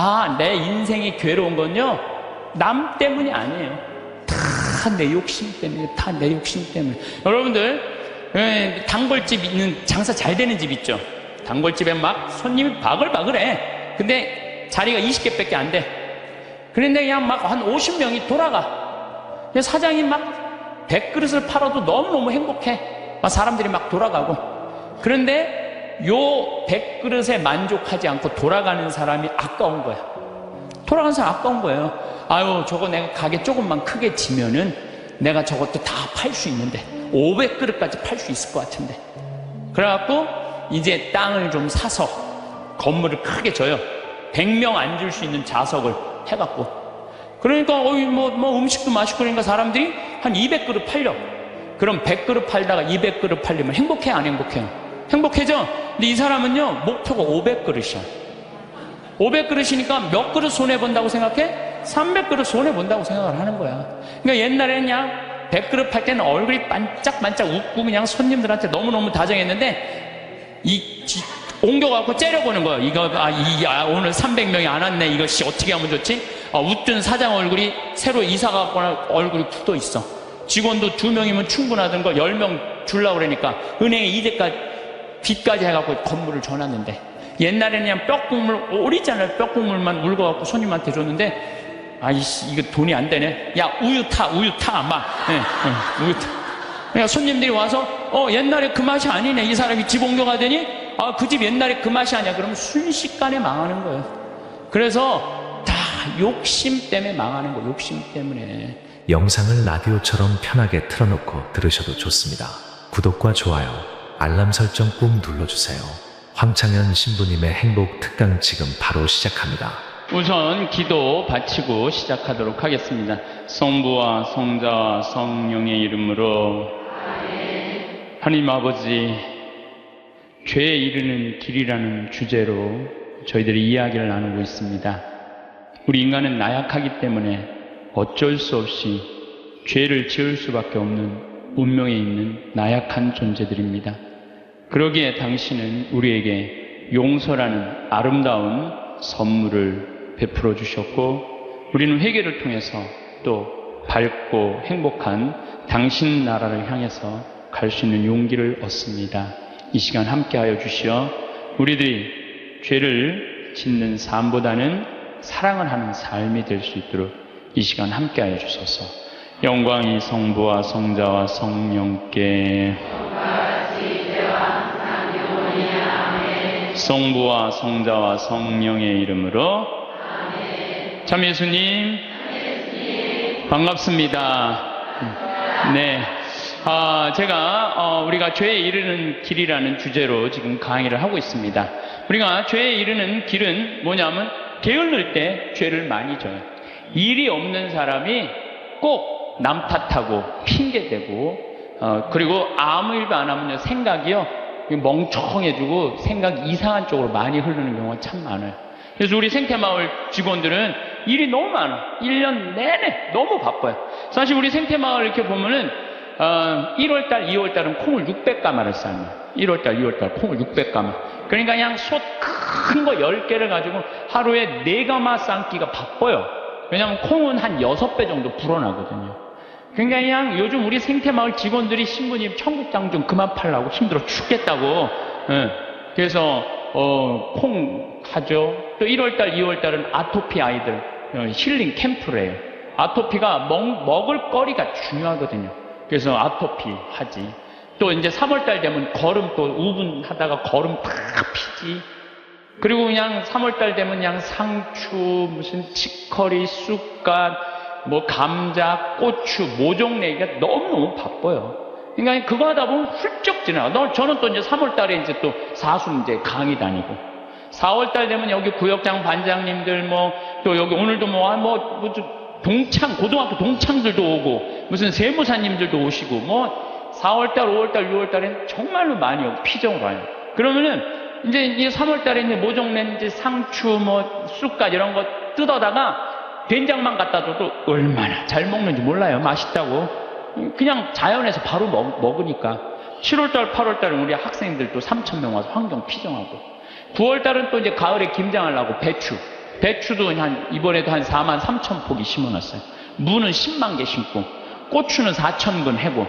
다 내 인생이 괴로운 건요, 남 때문이 아니에요. 다 내 욕심 때문에, 다 내 욕심 때문에. 여러분들, 단골집 있는, 장사 잘 되는 집 있죠? 단골집에 막 손님이 바글바글해. 근데 자리가 20개밖에 안 돼. 그런데 그냥 막 한 50명이 돌아가. 사장이 막 100그릇을 팔아도 너무너무 행복해. 막 사람들이 막 돌아가고. 그런데 요 100그릇에 만족하지 않고 돌아가는 사람이 아까운 거야. 돌아가는 사람 아까운 거예요. 아유, 저거 내가 가게 조금만 크게 지면은 내가 저것도 다 팔 수 있는데 500그릇까지 팔 수 있을 것 같은데. 그래갖고 이제 땅을 좀 사서 건물을 크게 져요. 100명 앉을 수 있는 좌석을 해갖고. 그러니까 뭐 음식도 맛있고 그러니까 사람들이 한 200그릇 팔려. 그럼 100그릇 팔다가 200그릇 팔리면 행복해, 안 행복해요? 행복해져. 근데 이 사람은요, 목표가 500그릇이야. 500그릇이니까 몇 그릇 손해본다고 생각해? 300그릇 손해본다고 생각을 하는 거야. 그러니까 옛날에는 그냥 100그릇 팔 때는 얼굴이 반짝반짝 웃고 그냥 손님들한테 너무너무 다정했는데, 옮겨갖고 째려보는 거야. 오늘 300명이 안 왔네. 이것이 어떻게 하면 좋지? 웃던 사장 얼굴이 새로 이사가 거나 얼굴이 굳어 있어. 직원도 2명이면 충분하던 걸 10명 주려고 그러니까 은행에 이제까지 빚까지 해갖고 건물을 줘놨는데, 옛날에는 그냥 뼈국물, 오리지널 뼈국물만 울고갖고 손님한테 줬는데, 아이씨, 이거 돈이 안 되네. 야, 우유 타, 막. 우유 타. 그러니까 손님들이 와서, 옛날에 그 맛이 아니네. 이 사람이 집 옮겨가더니, 그 집 옛날에 그 맛이 아니야. 그러면 순식간에 망하는 거예요. 그래서 다 욕심 때문에 망하는 거예요. 욕심 때문에. 영상을 라디오처럼 편하게 틀어놓고 들으셔도 좋습니다. 구독과 좋아요, 알람 설정 꾹 눌러주세요. 황창현 신부님의 행복 특강 지금 바로 시작합니다. 우선 기도 바치고 시작하도록 하겠습니다. 성부와 성자와 성령의 이름으로. 아멘. 하나님 아버지, 죄에 이르는 길이라는 주제로 저희들이 이야기를 나누고 있습니다. 우리 인간은 나약하기 때문에 어쩔 수 없이 죄를 지을 수밖에 없는 운명에 있는 나약한 존재들입니다. 그러기에 당신은 우리에게 용서라는 아름다운 선물을 베풀어 주셨고, 우리는 회개를 통해서 또 밝고 행복한 당신 나라를 향해서 갈 수 있는 용기를 얻습니다. 이 시간 함께하여 주시어 우리들이 죄를 짓는 삶보다는 사랑을 하는 삶이 될 수 있도록 이 시간 함께하여 주소서. 영광이 성부와 성자와 성령께, 성부와 성자와 성령의 이름으로. 아멘. 참 예수님, 반갑습니다. 네. 제가 우리가 죄에 이르는 길이라는 주제로 지금 강의를 하고 있습니다. 우리가 죄에 이르는 길은 뭐냐면 게을를 때 죄를 많이 져요. 일이 없는 사람이 꼭 남 탓하고 핑계대고, 그리고 아무 일도 안 하면 생각이요 멍청해지고 생각이 이상한 쪽으로 많이 흐르는 경우가 참 많아요. 그래서 우리 생태마을 직원들은 일이 너무 많아. 1년 내내 너무 바빠요. 사실 우리 생태마을 이렇게 보면은 1월달, 2월달은 콩을 600가마를 삶아요. 1월달, 2월달 콩을 600가마. 그러니까 그냥 솥 큰 거 10개를 가지고 하루에 4가마 삶기가 바빠요. 왜냐하면 콩은 한 6배 정도 불어나거든요. 그러니까 그냥 요즘 우리 생태마을 직원들이 신부님 청국장 좀 그만 팔라고 힘들어 죽겠다고. 그래서 콩 하죠. 또 1월달, 2월달은 아토피 아이들 힐링 캠프래요. 아토피가 먹을 거리가 중요하거든요. 그래서 아토피 하지. 또 이제 3월달 되면 거름, 또 우분 하다가 거름 팍 피지. 그리고 그냥 3월달 되면 그냥 상추, 무슨 치커리, 쑥갓, 뭐 감자, 고추, 모종 내기가 너무너무 바빠요. 그러니까 그거 하다 보면 훌쩍 지나가. 저는 또 이제 3월달에 이제 또 사수 이제 강의 다니고, 4월달 되면 여기 구역장 반장님들 또 여기 오늘도 동창, 고등학교 동창들도 오고, 무슨 세무사님들도 오시고, 4월달, 5월달, 6월달엔 정말로 많이 오고, 피정으로 와요. 그러면은, 이제 3월달에 이제 모종낸 이제 상추, 쑥갓 이런 거 뜯어다가 된장만 갖다 줘도 얼마나 잘 먹는지 몰라요. 맛있다고. 그냥 자연에서 바로 먹으니까. 7월달, 8월달은 우리 학생들도 3,000명 와서 환경 피정하고. 9월달은 또 이제 가을에 김장하려고 배추 배추도 이번에도 한 4만 3천 포기 심어놨어요. 무는 10만 개 심고, 고추는 4천 근 해고,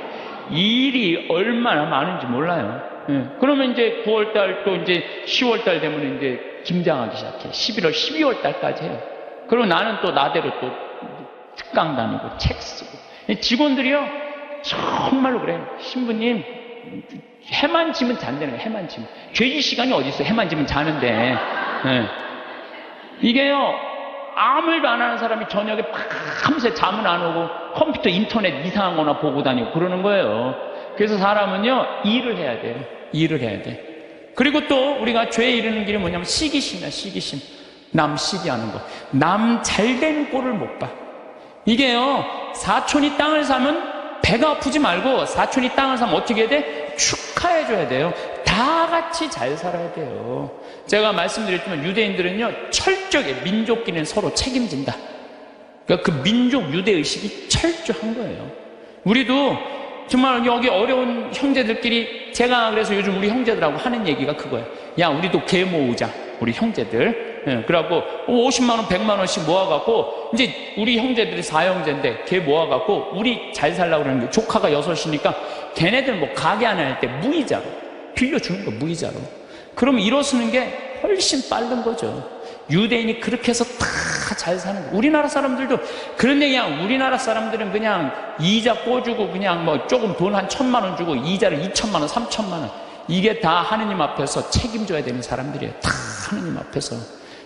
일이 얼마나 많은지 몰라요. 예. 그러면 이제 9월달 또 이제 10월달 되면 이제 김장하기 시작해. 11월, 12월달까지 해요. 그리고 나는 또 나대로 또 특강 다니고 책 쓰고. 직원들이요, 정말로 그래요. 신부님, 해만 지면 잔다는 거예요. 해만 지면. 죄지 시간이 어디 있어요? 해만 지면 자는데. 예. 이게요, 아무 일도 안 하는 사람이 저녁에 밤새 잠은 안 오고 컴퓨터 인터넷 이상한 거나 보고 다니고 그러는 거예요. 그래서 사람은요, 일을 해야 돼요. 일을 해야 돼. 그리고 또 우리가 죄에 이르는 길이 뭐냐면 시기심이야. 시기심. 남 시기하는 거. 남 잘 되는 꼴을 못 봐. 이게요, 사촌이 땅을 사면 배가 아프지 말고, 사촌이 땅을 사면 어떻게 해야 돼? 축하해줘야 돼요. 다 같이 잘 살아야 돼요. 제가 말씀드렸지만 유대인들은요, 철저하게 민족끼리는 서로 책임진다. 그러니까 그 민족 유대의식이 철저한 거예요. 우리도 정말 여기 어려운 형제들끼리, 제가 그래서 요즘 우리 형제들하고 하는 얘기가 그거예요. 야, 우리도 개 모으자. 우리 형제들. 예, 그래갖고 50만원, 100만원씩 모아갖고, 이제 우리 형제들이 4형제인데 개 모아갖고 우리 잘 살라고 그러는 게, 조카가 6이니까 걔네들 뭐 가게 하나 할 때 무이자로 빌려주는 거, 무이자로. 그러면 일어서는 게 훨씬 빠른 거죠. 유대인이 그렇게 해서 다 잘 사는 거. 우리나라 사람들도 그런데 그냥 우리나라 사람들은 그냥 이자 꿔주고 그냥 뭐 조금 돈 한 1,000만원 주고 이자를 2,000만원, 3,000만원. 이게 다 하느님 앞에서 책임져야 되는 사람들이에요. 다 하느님 앞에서.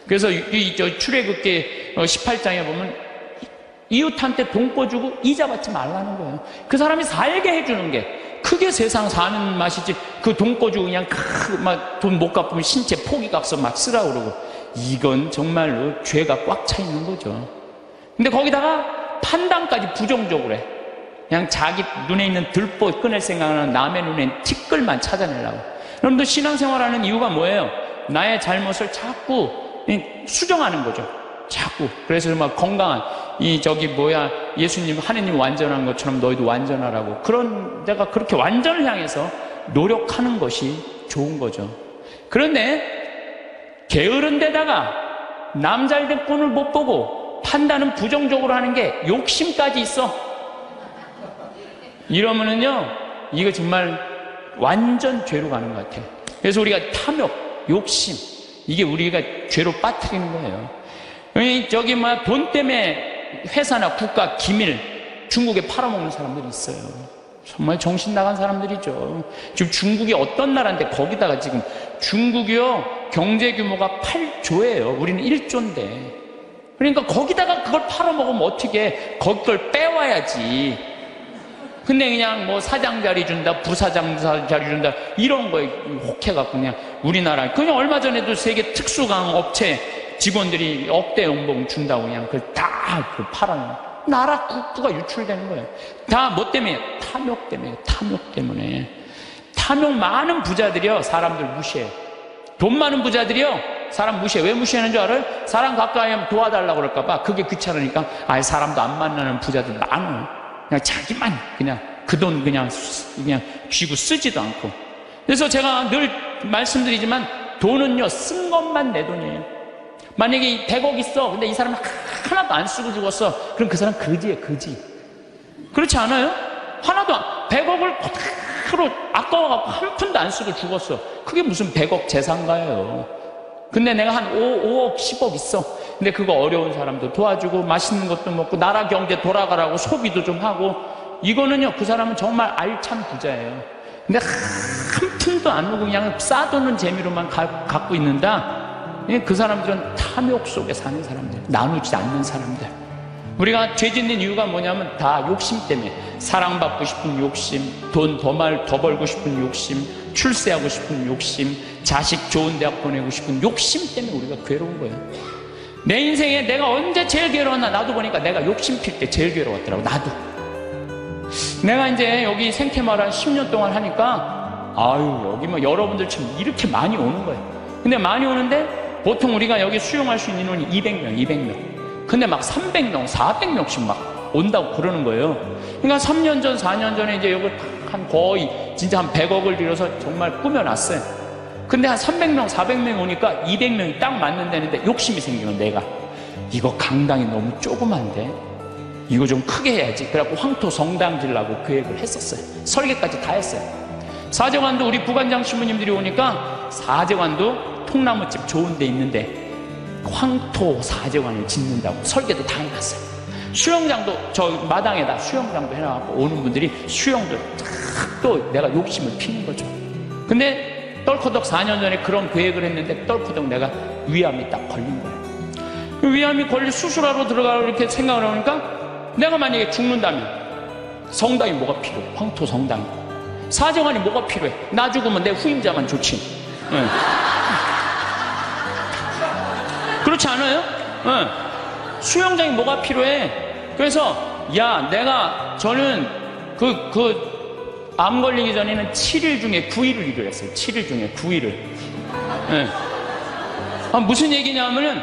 그래서 저 출애굽기 18장에 보면 이웃한테 돈 꿔주고 이자 받지 말라는 거예요. 그 사람이 살게 해주는 게 크게 세상 사는 맛이지, 그 돈 꿔주고 그냥 막 돈 못 갚으면 신체 포기값서 막 쓰라 그러고, 이건 정말로 죄가 꽉 차 있는 거죠. 근데 거기다가 판단까지 부정적으로 해. 그냥 자기 눈에 있는 들보 끊을 생각하는 남의 눈엔 티끌만 찾아내려고. 여러분들 신앙생활하는 이유가 뭐예요? 나의 잘못을 자꾸 수정하는 거죠. 자꾸. 그래서 막 건강한, 예수님, 하느님 완전한 것처럼 너희도 완전하라고. 그런, 내가 그렇게 완전을 향해서 노력하는 것이 좋은 거죠. 그런데, 게으른 데다가 남 잘된 꼴을 못 보고 판단은 부정적으로 하는 게 욕심까지 있어. 이러면은요, 이거 정말 완전 죄로 가는 것 같아요. 그래서 우리가 탐욕, 욕심, 이게 우리가 죄로 빠뜨리는 거예요. 돈 때문에 회사나 국가 기밀 중국에 팔아먹는 사람들이 있어요. 정말 정신 나간 사람들이죠. 지금 중국이 어떤 나라인데 거기다가 지금 중국이요, 경제 규모가 8조예요. 우리는 1조인데. 그러니까 거기다가 그걸 팔아먹으면 어떻게 해? 거기 걸 빼와야지. 근데 그냥 뭐 사장 자리 준다, 부사장 자리 준다, 이런 거에 혹해갖고 그냥 우리나라, 그냥 얼마 전에도 세계 특수강 업체 직원들이 억대 연봉 준다고 그냥 그걸 다 팔아요. 나라 국부가 유출되는 거예요. 다 뭐 때문에? 탐욕 때문에. 탐욕 때문에. 탐욕 많은 부자들이요, 사람들 무시해요. 돈 많은 부자들이요, 사람 무시해. 왜 무시하는 줄 알아요? 사람 가까이 하면 도와달라고 그럴까봐. 그게 귀찮으니까. 사람도 안 만나는 부자들 많아요. 그냥 자기만 그냥 그 돈 그냥 쥐고 쓰지도 않고. 그래서 제가 늘 말씀드리지만, 돈은요, 쓴 것만 내 돈이에요. 만약에 100억 있어. 근데 이 사람은 하나도 안 쓰고 죽었어. 그럼 그 사람 거지예요, 거지. 그렇지 않아요? 하나도 100억을 그대로 아까워갖고 한 푼도 안 쓰고 죽었어. 그게 무슨 100억 재산가예요. 근데 내가 한 5억, 10억 있어. 근데 그거 어려운 사람도 도와주고 맛있는 것도 먹고 나라 경제 돌아가라고 소비도 좀 하고, 이거는요, 그 사람은 정말 알찬 부자예요. 근데 한 푼도 안 오고 그냥 싸도는 재미로만 갖고 있는다. 그 사람들은 탐욕 속에 사는 사람들, 나누지 않는 사람들. 우리가 죄 짓는 이유가 뭐냐면 다 욕심 때문에. 사랑받고 싶은 욕심, 돈 더 벌고 싶은 욕심, 출세하고 싶은 욕심, 자식 좋은 대학 보내고 싶은 욕심 때문에 우리가 괴로운 거예요. 내 인생에 내가 언제 제일 괴로웠나, 나도 보니까 내가 욕심 필 때 제일 괴로웠더라고. 나도. 내가 이제 여기 생태마을 한 10년 동안 하니까, 여기 뭐 여러분들처럼 이렇게 많이 오는 거예요. 근데 많이 오는데 보통 우리가 여기 수용할 수 있는 인원이 200명. 근데 막 300명, 400명씩 막 온다고 그러는 거예요. 그러니까 3년 전, 4년 전에 이제 여기 한 거의 진짜 한 100억을 들여서 정말 꾸며놨어요. 근데 한 300명, 400명 오니까 200명이 딱 맞는다는데 욕심이 생기는, 내가. 이거 강당이 너무 조그만데 이거 좀 크게 해야지. 그래갖고 황토 성당 지으려고 계획을 했었어요. 설계까지 다 했어요. 사제관도 우리 부관장 신부님들이 오니까 사제관도 통나무집 좋은 데 있는데 황토 사제관을 짓는다고 설계도 다 해놨어요. 수영장도 저 마당에다 수영장도 해놔갖고 오는 분들이 수영도 또 내가 욕심을 피는 거죠. 근데 떨커덕 4년 전에 그런 계획을 했는데 떨커덕 내가 위암이 딱 걸린 거예요. 위암이 걸려 수술하러 들어가고 이렇게 생각을 하니까 내가 만약에 죽는다면 성당이 뭐가 필요해? 황토 성당이. 사정관이 뭐가 필요해? 나 죽으면 내 후임자만 좋지. 네. 그렇지 않아요? 네. 수영장이 뭐가 필요해? 그래서 저는 암 걸리기 전에는 7일 중에 9일을 일을 했어요. 7일 중에 9일을. 네. 무슨 얘기냐면은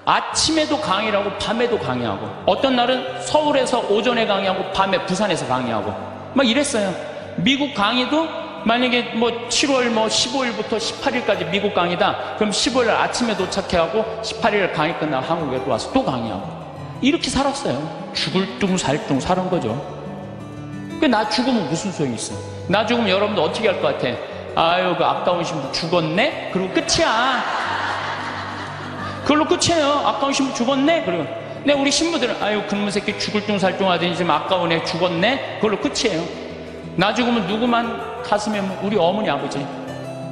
아침에도 강의를 하고 밤에도 강의하고 어떤 날은 서울에서 오전에 강의하고 밤에 부산에서 강의하고 막 이랬어요. 미국 강의도 만약에 뭐 7월 15일부터 18일까지 미국 강의다. 그럼 15일 날 아침에 도착해하고 18일 강의 끝나고 한국에 또 와서 또 강의하고 이렇게 살았어요. 죽을 둥 살 둥 사는 거죠. 나 죽으면 무슨 소용이 있어? 나 죽으면 여러분들 어떻게 할 것 같아? 아유, 그 아까운 신부 죽었네? 그리고 끝이야. 그걸로 끝이에요. 아까운 신부 죽었네? 그리고 근데 우리 신부들은 아유, 그놈의 새끼 죽을 둥 살 둥 하더니 지금 아까운 애 죽었네? 그걸로 끝이에요. 나 죽으면 누구만 가슴에 우리 어머니 아버지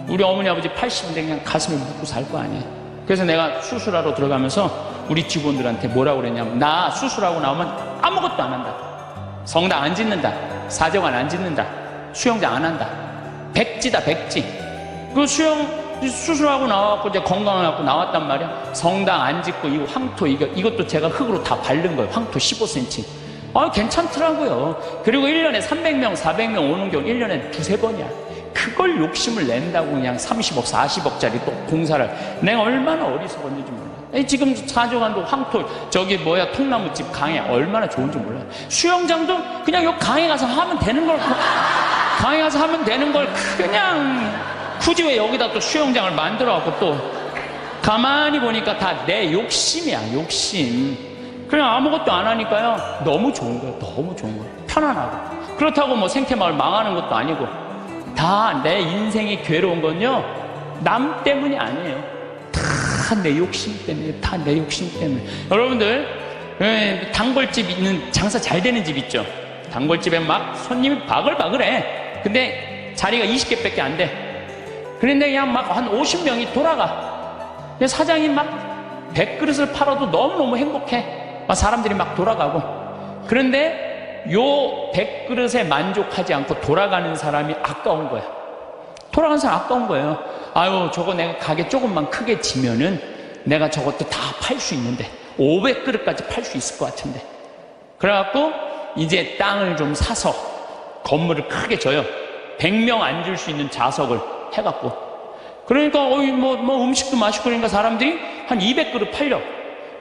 80인데 그냥 가슴에 묻고 살 거 아니에요. 그래서 내가 수술하러 들어가면서 우리 직원들한테 뭐라고 그랬냐면 나 수술하고 나오면 아무것도 안 한다. 성당 안 짓는다. 사정관 안 짓는다. 수영장 안 한다. 백지다, 백지. 그 수술하고 나와갖고 이제 건강해갖고 나왔단 말이야. 성당 안 짓고 이 황토 이것도 제가 흙으로 다 바른 거예요. 황토 15cm. 괜찮더라고요. 그리고 1년에 300명, 400명 오는 경우 1년에 두세 번이야. 그걸 욕심을 낸다고 그냥 30억, 40억짜리 또 공사를. 내가 얼마나 어리석었는지 몰라. 지금 사정관도 황토, 통나무집 강에 얼마나 좋은지 몰라요. 수영장도 그냥 요 강에 가서 하면 되는 걸, 그냥 굳이 왜 여기다 또 수영장을 만들어갖고 또 가만히 보니까 다 내 욕심이야, 욕심. 그냥 아무것도 안 하니까요. 너무 좋은 거예요. 너무 좋은 거예요. 편안하고. 그렇다고 뭐 생태마을 망하는 것도 아니고 다 내 인생이 괴로운 건요. 남 때문이 아니에요. 다 내 욕심 때문에. 다 내 욕심 때문에. 여러분들 단골집 있는 장사 잘 되는 집 있죠. 단골집에 막 손님이 바글바글해. 근데 자리가 20개밖에 안 돼. 그런데 그냥 막 한 50명이 돌아가. 근데 사장이 막 100그릇을 팔아도 너무너무 행복해. 사람들이 막 돌아가고. 그런데 요 100그릇에 만족하지 않고 돌아가는 사람이 아까운 거야. 돌아가는 사람 아까운 거예요. 아유, 저거 내가 가게 조금만 크게 지면은 내가 저것도 다 팔 수 있는데 500그릇까지 팔 수 있을 것 같은데. 그래갖고 이제 땅을 좀 사서 건물을 크게 줘요. 100명 앉을 수 있는 좌석을 해갖고. 그러니까 음식도 맛있고 그러니까 사람들이 한 200그릇 팔려.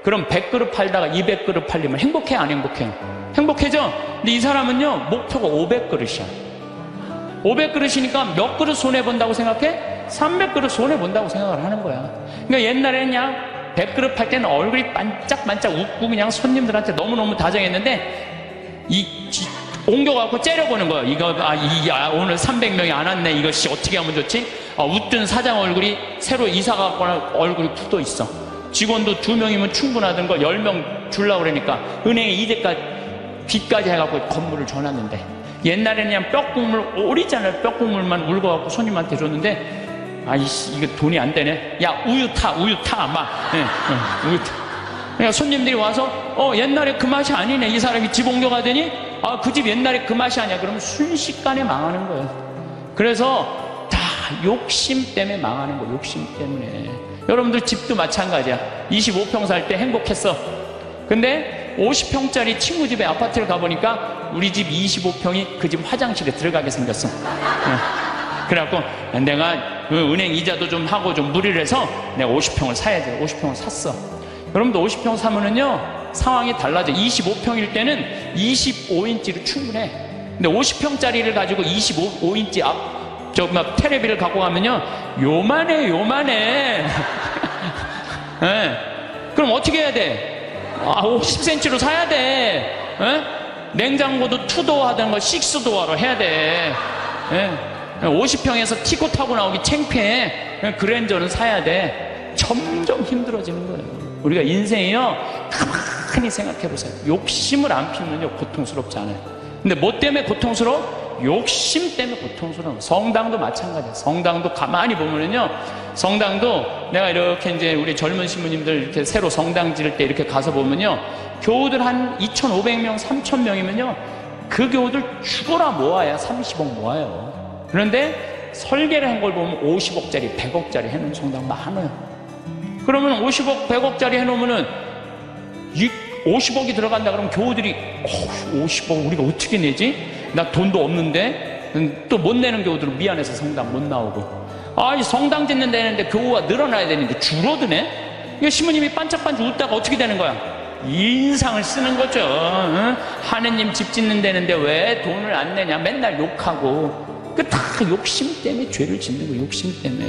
그럼 100그릇 팔다가 200그릇 팔리면 행복해, 안 행복해요? 행복해져. 근데 이 사람은요, 목표가 500그릇이야. 500그릇이니까 몇 그릇 손해본다고 생각해? 300그릇 손해본다고 생각을 하는 거야. 그러니까 옛날에는 그냥 100그릇 팔 때는 얼굴이 반짝반짝 웃고 그냥 손님들한테 너무너무 다정했는데 옮겨갖고 째려보는 거야. 오늘 300명이 안 왔네. 이것이 어떻게 하면 좋지? 웃던 사장 얼굴이 새로 이사가고 얼굴이 굳어 있어. 직원도 2명이면 충분하던 거 10명 주려고 그러니까 은행에 이제까지 빚까지 해갖고 건물을 줘놨는데 옛날에는 그냥 뼈국물, 오리지널 뼈국물만 울고갖고 손님한테 줬는데 아이씨 이거 돈이 안 되네. 야 우유 타 우유 타 막 우유 타. 그러니까 손님들이 와서 옛날에 그 맛이 아니네. 이 사람이 집 옮겨가더니 그 집 옛날에 그 맛이 아니야. 그러면 순식간에 망하는 거예요. 그래서 다 욕심 때문에 망하는 거예요. 욕심 때문에. 여러분들 집도 마찬가지야. 25평 살 때 행복했어. 근데 50평짜리 친구 집에 아파트를 가보니까 우리 집 25평이 그 집 화장실에 들어가게 생겼어. 그래갖고 내가 은행 이자도 좀 하고 좀 무리를 해서 내가 50평을 사야지. 50평을 샀어. 여러분들 50평 사면은요 상황이 달라져. 25평일 때는 25인치로 충분해. 근데 50평짜리를 가지고 25인치 테레비를 갖고 가면요 요만해. 네. 그럼 어떻게 해야 돼? 50cm로 사야 돼. 에? 냉장고도 투도어 하던 거 6도어로 해야 돼. 50평에서 티코 타고 나오기 창피해. 그랜저는 사야 돼. 점점 힘들어지는 거예요. 우리가 인생이요, 가만히 생각해 보세요. 욕심을 안 피우면요 고통스럽지 않아요. 근데 뭐 때문에 고통스러워? 욕심 때문에 고통스러워. 성당도 마찬가지예요. 성당도 가만히 보면은요, 성당도 내가 이렇게 이제 우리 젊은 신부님들 이렇게 새로 성당 지을 때 이렇게 가서 보면요, 교우들 한 2,500명, 3,000명이면요, 그 교우들 죽어라 모아야 30억 모아요. 그런데 설계를 한 걸 보면 50억짜리, 100억짜리 해놓은 성당 많아요. 그러면 50억, 100억짜리 해놓으면은 50억이 들어간다 그러면 교우들이 50억 우리가 어떻게 내지? 나 돈도 없는데. 또 못 내는 교우들은 미안해서 성당 못 나오고. 이 성당 짓는 데는데 교우가 늘어나야 되는데 줄어드네? 이거 신부님이 반짝반짝 웃다가 어떻게 되는 거야? 인상을 쓰는 거죠. 응? 하느님 집 짓는 데는데 왜 돈을 안 내냐? 맨날 욕하고. 그 다 욕심 때문에 죄를 짓는 거예요. 욕심 때문에.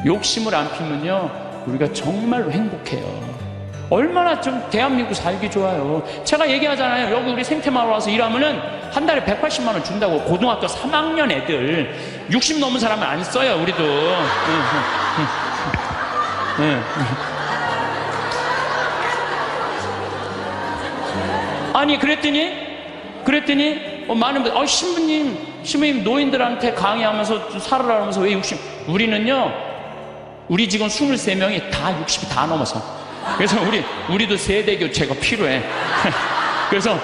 욕심을 안 피면요, 우리가 정말로 행복해요. 얼마나 좀 대한민국 살기 좋아요. 제가 얘기하잖아요. 여기 우리 생태마을 와서 일하면은 한 달에 180만 원 준다고. 고등학교 3학년 애들 60 넘은 사람은 안 써요. 우리도. 아니 그랬더니 많은 분들, 신부님 노인들한테 강의하면서 살으라 하면서 왜 60? 우리는요, 우리 직원 23명이 다 60이 다 넘어서. 그래서 우리도 세대 교체가 필요해. 그래서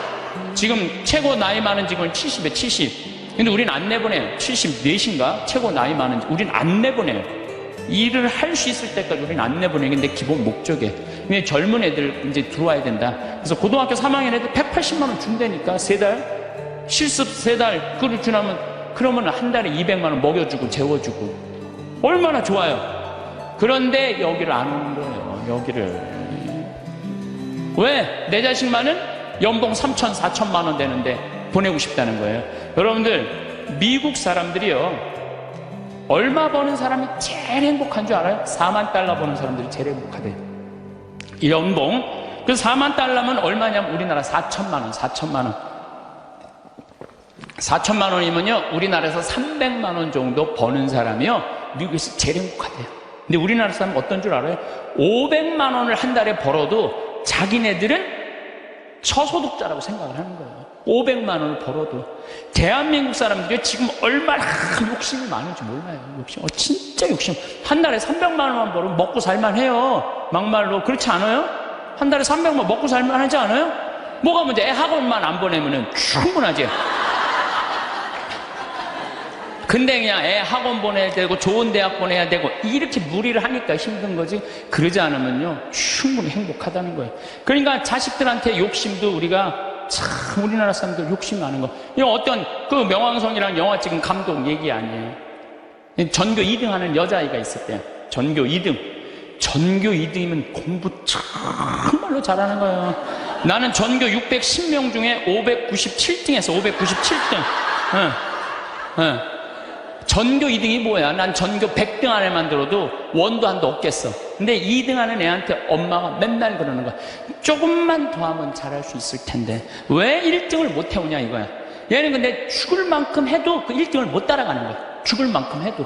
지금 최고 나이 많은 직원이 70에 70. 근데 우리는 안 내보내요. 74인가? 최고 나이 많은 우리는 안 내보내요. 일을 할 수 있을 때까지 우리는 안 내보내요. 근데 기본 목적이에요. 왜 젊은 애들 이제 들어와야 된다. 그래서 고등학교 3학년 애들 180만 원 준다니까. 3달. 실습 3달. 그걸 주나면, 그러면 한 달에 200만 원 먹여주고 재워주고. 얼마나 좋아요. 그런데 여기를 안 오는 거예요. 여기를. 왜? 내 자식만은 연봉 3천, 4천만 원 되는데 보내고 싶다는 거예요. 여러분들, 미국 사람들이요, 얼마 버는 사람이 제일 행복한 줄 알아요? 4만 달러 버는 사람들이 제일 행복하대요. 이 연봉. 그래서 4만 달러면 얼마냐면 우리나라 4천만 원, 4천만 원. 4천만 원이면요, 우리나라에서 300만 원 정도 버는 사람이요, 미국에서 제일 행복하대요. 근데 우리나라 사람은 어떤 줄 알아요? 500만 원을 한 달에 벌어도 자기네들은 저소득자라고 생각을 하는 거예요. 500만 원을 벌어도. 대한민국 사람들이 지금 얼마나 욕심이 많은지 몰라요. 욕심. 진짜 욕심. 한 달에 300만 원만 벌으면 먹고 살만 해요. 막말로. 그렇지 않아요? 한 달에 300만 먹고 살만 하지 않아요? 뭐가 문제? 애 학원만 안 보내면 충분하지. 근데 그냥 애 학원 보내야 되고 좋은 대학 보내야 되고 이렇게 무리를 하니까 힘든 거지, 그러지 않으면요 충분히 행복하다는 거예요. 그러니까 자식들한테 욕심도, 우리가 참 우리나라 사람들 욕심 많은 거. 이거 어떤 그 명왕성이라는 영화 찍은 감독 얘기 아니에요. 전교 2등 하는 여자아이가 있을 때, 전교 2등. 전교 2등이면 공부 정말로 잘하는 거예요. 나는 전교 610명 중에 597등에서 597등. 전교 2등이 뭐야? 난 전교 100등 안에만 들어도 원도 한도 없겠어. 근데 2등 하는 애한테 엄마가 맨날 그러는 거야. 조금만 더 하면 잘할 수 있을 텐데 왜 1등을 못 해오냐 이거야. 얘는 근데 죽을 만큼 해도 그 1등을 못 따라가는 거야. 죽을 만큼 해도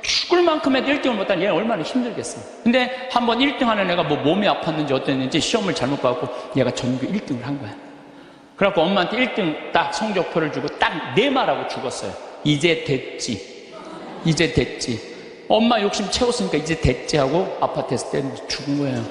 1등을 못 따라. 얘는 얼마나 힘들겠어. 근데 한번 1등 하는 애가 뭐 몸이 아팠는지 어땠는지 시험을 잘못 봐갖고 얘가 전교 1등을 한 거야. 그래갖고 엄마한테 1등 딱 성적표를 주고 딱 네 말하고 죽었어요. 이제 됐지. 엄마 욕심 채웠으니까 이제 됐지 하고 아파트에서 때리면서 죽은 거예요.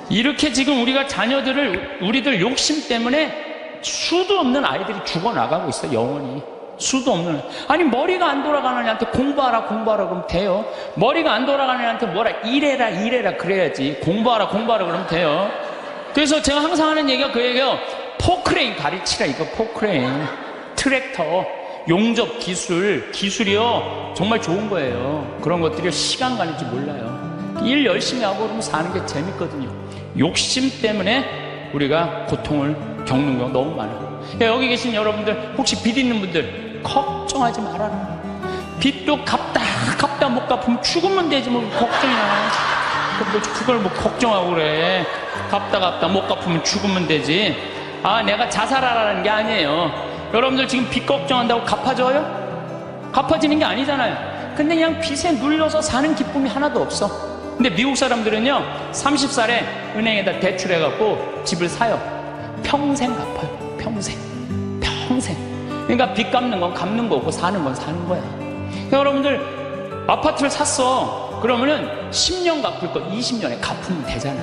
이렇게 지금 우리가 자녀들을, 우리들 욕심 때문에 수도 없는 아이들이 죽어나가고 있어요. 영원히. 수도 없는. 아니 머리가 안 돌아가는 애한테 공부하라 그러면 돼요. 머리가 안 돌아가는 애한테 뭐라 이래라 그래야지. 공부하라 그러면 돼요. 그래서 제가 항상 하는 얘기가 그 얘기예요. 포크레인 가르치라 이거. 포크레인, 트랙터, 용접 기술이요 정말 좋은 거예요. 그런 것들이 시간 가는지 몰라요. 일 열심히 하고 그러면 사는 게 재밌거든요. 욕심 때문에 우리가 고통을 겪는 경우가 너무 많아요. 여기 계신 여러분들, 혹시 빚 있는 분들 걱정하지 말아라. 빚도 갚다 못 갚으면 죽으면 되지 뭐 걱정이야. 그걸 뭐 걱정하고 그래. 갚다 못 갚으면 죽으면 되지. 내가 자살하라는 게 아니에요. 여러분들 지금 빚 걱정한다고 갚아져요? 갚아지는 게 아니잖아요. 근데 그냥 빚에 눌려서 사는 기쁨이 하나도 없어. 근데 미국 사람들은요 30살에 은행에다 대출해갖고 집을 사요. 평생 갚아요. 평생. 그러니까 빚 갚는 건 갚는 거고 사는 건 사는 거야. 그러니까 여러분들 아파트를 샀어. 그러면은 10년 갚을 거 20년에 갚으면 되잖아.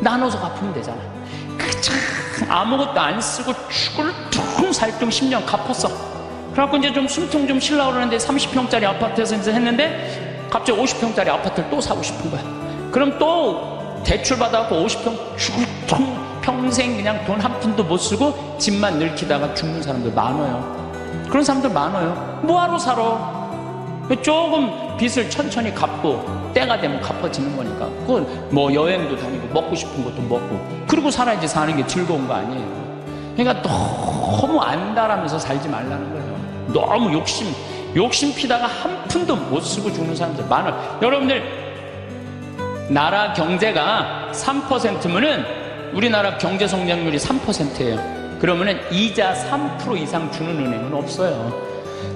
나눠서 갚으면 되잖아. 아무것도 안 쓰고 죽을 둥 살둥 10년 갚았어. 그래갖고 이제 좀 숨통 좀 쉬려고 그러는데 30평짜리 아파트에서 이제 했는데 갑자기 50평짜리 아파트를 또 사고 싶은 거야. 그럼 또 대출 받아갖고 50평 죽을 둥 평생 그냥 돈 한 푼도 못 쓰고 집만 늙히다가 죽는 사람들 많아요. 그런 사람들 많아요. 뭐하러 살아? 조금 빚을 천천히 갚고 때가 되면 갚아지는 거니까. 그건 뭐 여행도 다니고 먹고 싶은 것도 먹고 그러고 살아야지 사는 게 즐거운 거 아니에요. 그러니까 너무 안달하면서 살지 말라는 거예요. 너무 욕심 피다가 한 푼도 못 쓰고 죽는 사람들 많아요. 여러분들 나라 경제가 3%면은 우리나라 경제 성장률이 3%예요. 그러면은 이자 3% 이상 주는 은행은 없어요.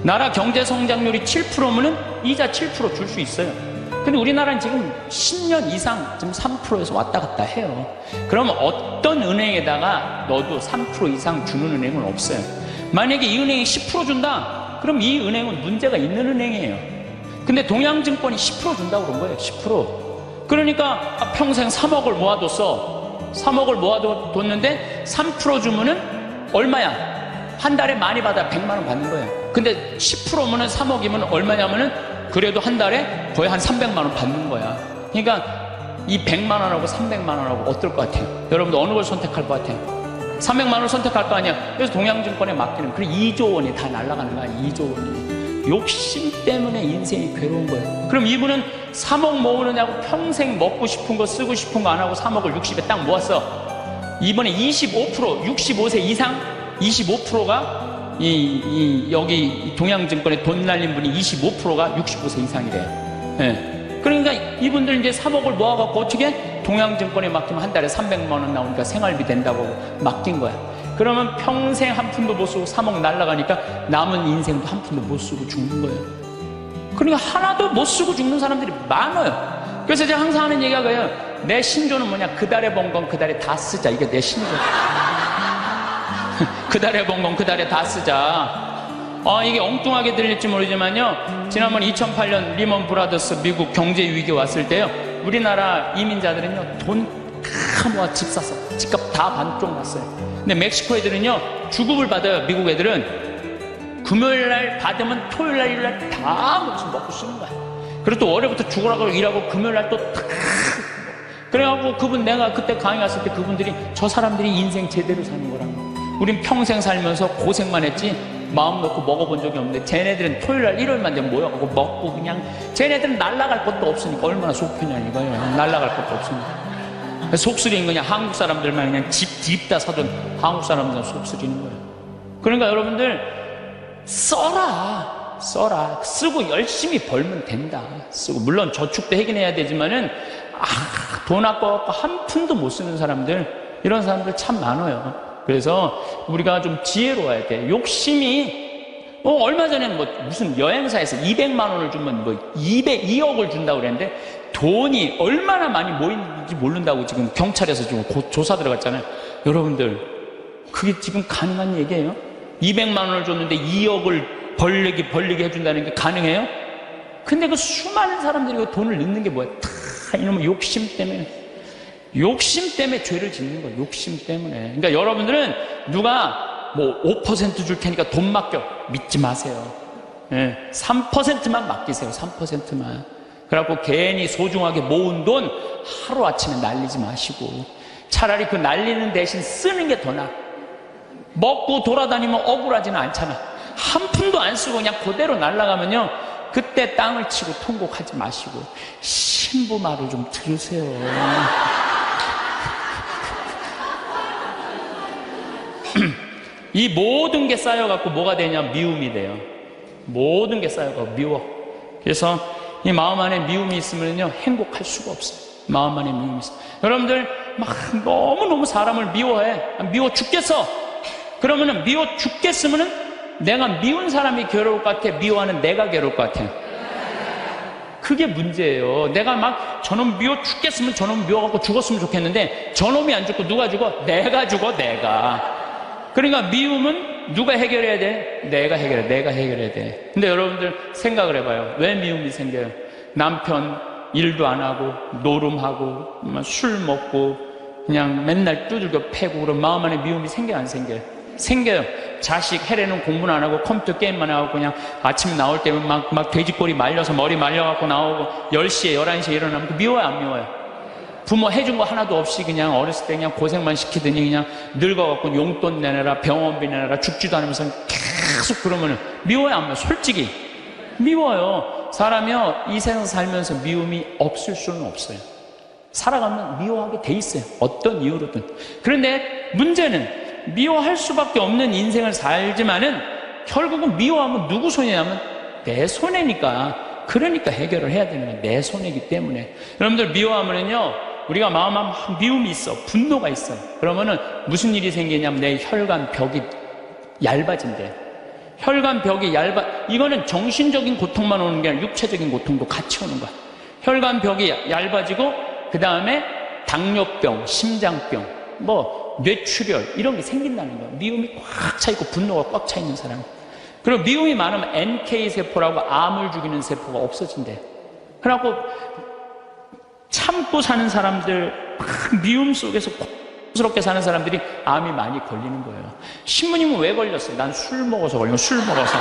나라 경제 성장률이 7%면은 이자 7% 줄 수 있어요. 근데 우리나라는 지금 10년 이상 지금 3%에서 왔다 갔다 해요. 그러면 어떤 은행에다가 넣어도 3% 이상 주는 은행은 없어요. 만약에 이 은행이 10% 준다? 그럼 이 은행은 문제가 있는 은행이에요. 근데 동양증권이 10% 준다고 그런 거예요. 10%. 그러니까 평생 3억을 모아뒀어. 3억을 모아뒀는데 3% 주면은 얼마야? 한 달에 많이 받아 100만 원 받는 거예요. 근데 10%면은 3억이면 얼마냐면은 그래도 한 달에 거의 한 300만 원 받는 거야. 그러니까 이 100만 원하고 300만 원하고 어떨 것 같아요? 여러분들 어느 걸 선택할 것 같아요? 300만 원을 선택할 거 아니야. 그래서 동양증권에 맡기는 그래 2조 원이 다 날아가는 거야. 2조 원이. 욕심 때문에 인생이 괴로운 거예요. 그럼 이분은 3억 모으느냐고 평생 먹고 싶은 거 쓰고 싶은 거 안 하고 3억을 60에 딱 모았어. 이번에 25% 65세 이상 25%가 여기 동양증권에 돈 날린 분이 25%가 65세 이상이래요. 예. 그러니까 이분들 이제 3억을 모아갖고 어떻게 동양증권에 맡기면 한 달에 300만 원 나오니까 생활비 된다고 맡긴 거야. 그러면 평생 한 푼도 못 쓰고 3억 날라가니까 남은 인생도 한 푼도 못 쓰고 죽는 거예요. 그러니까 하나도 못 쓰고 죽는 사람들이 많아요. 그래서 제가 항상 하는 얘기가 그래요. 내 신조는 뭐냐? 그 달에 번 건 그 달에 다 쓰자. 이게 내 신조. 그 달에 번 건 그 달에 다 쓰자. 이게 엉뚱하게 들릴지 모르지만요. 지난번 2008년 리먼 브라더스 미국 경제 위기 왔을 때요. 우리나라 이민자들은요. 돈 다 모아 집 샀어. 집값 다 반쪽 났어요. 근데 멕시코 애들은요. 주급을 받아요. 미국 애들은. 금요일 날 받으면 토요일 날 일요일 날 다 모아서 먹고 쓰는 거야. 그리고 또 월요일부터 죽으라고 일하고 금요일 날 또 다. 그래갖고 내가 그때 강의 갔을 때 그분들이 저 사람들이 인생 제대로 사는 거라고. 우린 평생 살면서 고생만 했지 마음 놓고 먹어본 적이 없는데 쟤네들은 토요일날 일요일만 되면 모여가고 먹고 그냥 쟤네들은 날아갈 것도 없으니까 얼마나 속 편이야 이거예요. 날아갈 것도 없으니까 속쓰리는 거냐. 한국 사람들만 그냥 집 다 사던 한국 사람들은 속쓰리는 거예요. 그러니까 여러분들 써라. 쓰고 열심히 벌면 된다. 쓰고 물론 저축도 하긴 해야 되지만은 돈 아까워갖고 한 푼도 못 쓰는 사람들 이런 사람들 참 많아요. 그래서 우리가 좀 지혜로워야 돼. 욕심이 얼마 전에는 무슨 여행사에서 200만 원을 주면 2억을 준다고 그랬는데 돈이 얼마나 많이 모이는지 모른다고 지금 경찰에서 지금 조사 들어갔잖아요. 여러분들 그게 지금 가능한 얘기예요? 200만 원을 줬는데 2억을 벌리게 해준다는 게 가능해요? 근데 그 수많은 사람들이 그 돈을 넣는 게 뭐야? 다 이놈의 욕심 때문에 죄를 짓는 거예요. 욕심 때문에. 그러니까 여러분들은 누가 5% 줄 테니까 돈 맡겨. 믿지 마세요. 3%만 맡기세요. 3%만. 그래갖고 괜히 소중하게 모은 돈 하루아침에 날리지 마시고 차라리 그 날리는 대신 쓰는 게 더 나아. 먹고 돌아다니면 억울하지는 않잖아. 한 푼도 안 쓰고 그냥 그대로 날아가면요. 그때 땅을 치고 통곡하지 마시고 신부 말을 좀 들으세요. 이 모든 게 쌓여갖고 뭐가 되냐? 미움이 돼요. 모든 게 쌓여갖고 미워. 그래서 이 마음 안에 미움이 있으면요 행복할 수가 없어요. 마음 안에 미움이 있어요. 여러분들 막 너무너무 사람을 미워해. 미워 죽겠어. 그러면은 미워 죽겠으면은 내가 미운 사람이 괴로울 것 같아? 미워하는 내가 괴로울 것 같아? 그게 문제예요. 내가 막 저놈 미워 죽겠으면 저놈 미워갖고 죽었으면 좋겠는데 저놈이 안 죽고 누가 죽어? 내가 죽어, 내가. 그러니까 미움은 누가 해결해야 돼? 내가 해결해야 돼. 근데 여러분들 생각을 해봐요. 왜 미움이 생겨요? 남편 일도 안 하고 노름하고 술 먹고 그냥 맨날 두들겨 패고 그런 마음 안에 미움이 생겨요, 안 생겨요? 생겨요. 자식 해례는 공부는 안 하고 컴퓨터 게임만 하고 그냥 아침에 나올 때면 막 돼지꼬리 말려서 머리 말려갖고 나오고 10시에 11시에 일어나면 그 미워요, 안 미워요? 부모 해준 거 하나도 없이 그냥 어렸을 때 그냥 고생만 시키더니 그냥 늙어갖고 용돈 내놔라, 병원비 내놔라, 죽지도 않으면서 계속 그러면은 미워요, 안 미워요? 솔직히 미워요. 사람이요, 이 세상 살면서 미움이 없을 수는 없어요. 살아가면 미워하게 돼 있어요, 어떤 이유로든. 그런데 문제는 미워할 수밖에 없는 인생을 살지만은 결국은 미워하면 누구 손해냐면 내 손해니까. 그러니까 해결을 해야 되는 거야. 내 손해이기 때문에. 여러분들 미워하면은요, 우리가 마음에 미움이 있어, 분노가 있어. 그러면은 무슨 일이 생기냐면 내 혈관 벽이 얇아진대. 혈관 벽이 이거는 정신적인 고통만 오는 게 아니라 육체적인 고통도 같이 오는 거야. 혈관 벽이 얇아지고 그 다음에 당뇨병, 심장병, 뇌출혈 이런 게 생긴다는 거야. 미움이 꽉 차 있고 분노가 꽉 차 있는 사람. 그리고 미움이 많으면 NK세포라고 암을 죽이는 세포가 없어진대. 그래갖고 참고 사는 사람들, 미움 속에서 고통스럽게 사는 사람들이 암이 많이 걸리는 거예요. 신부님은 왜 걸렸어요? 난 술 먹어서 걸린 거예요. 술 먹어서.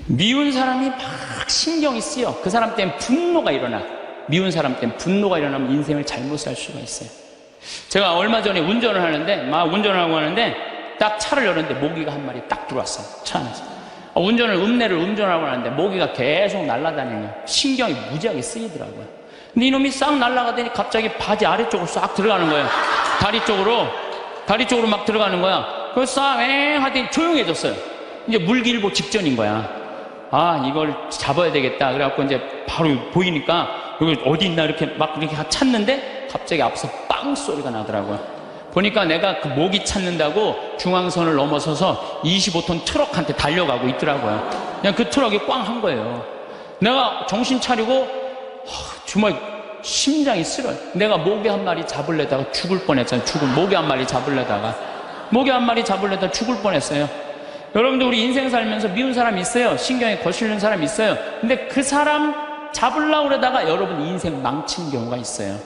미운 사람이 막 신경이 쓰여. 그 사람 때문에 분노가 일어나. 미운 사람 때문에 분노가 일어나면 인생을 잘못 살 수가 있어요. 제가 얼마 전에 운전을 하는데, 운전을 하고 하는데 딱 차를 열었는데 모기가 한 마리 딱 들어왔어요, 차 안에서. 음내를 운전하고 하는데 모기가 계속 날아다니는 거예요. 신경이 무지하게 쓰이더라고요. 근데 이놈이 싹 날아가더니 갑자기 바지 아래쪽으로 싹 들어가는 거예요. 다리 쪽으로 막 들어가는 거야. 그래서 싹 하더니 조용해졌어요. 이제 물길보 직전인 거야. 이걸 잡아야 되겠다. 그래갖고 이제 바로 보이니까 여기 어디 있나 이렇게 찾는데 갑자기 앞에서 빵 소리가 나더라고요. 보니까 내가 그 모기 찾는다고 중앙선을 넘어서서 25톤 트럭한테 달려가고 있더라고요. 그냥 그 트럭이 꽝 한 거예요. 내가 정신 차리고 정말 심장이 쓰러요. 내가 모기 한 마리 잡으려다가 죽을 뻔했잖아요. 모기 한 마리 잡으려다가 죽을 뻔했어요. 여러분들 우리 인생 살면서 미운 사람 있어요. 신경에 거슬리는 사람 있어요. 근데 그 사람 잡으려고 그러다가 여러분 인생 망친 경우가 있어요.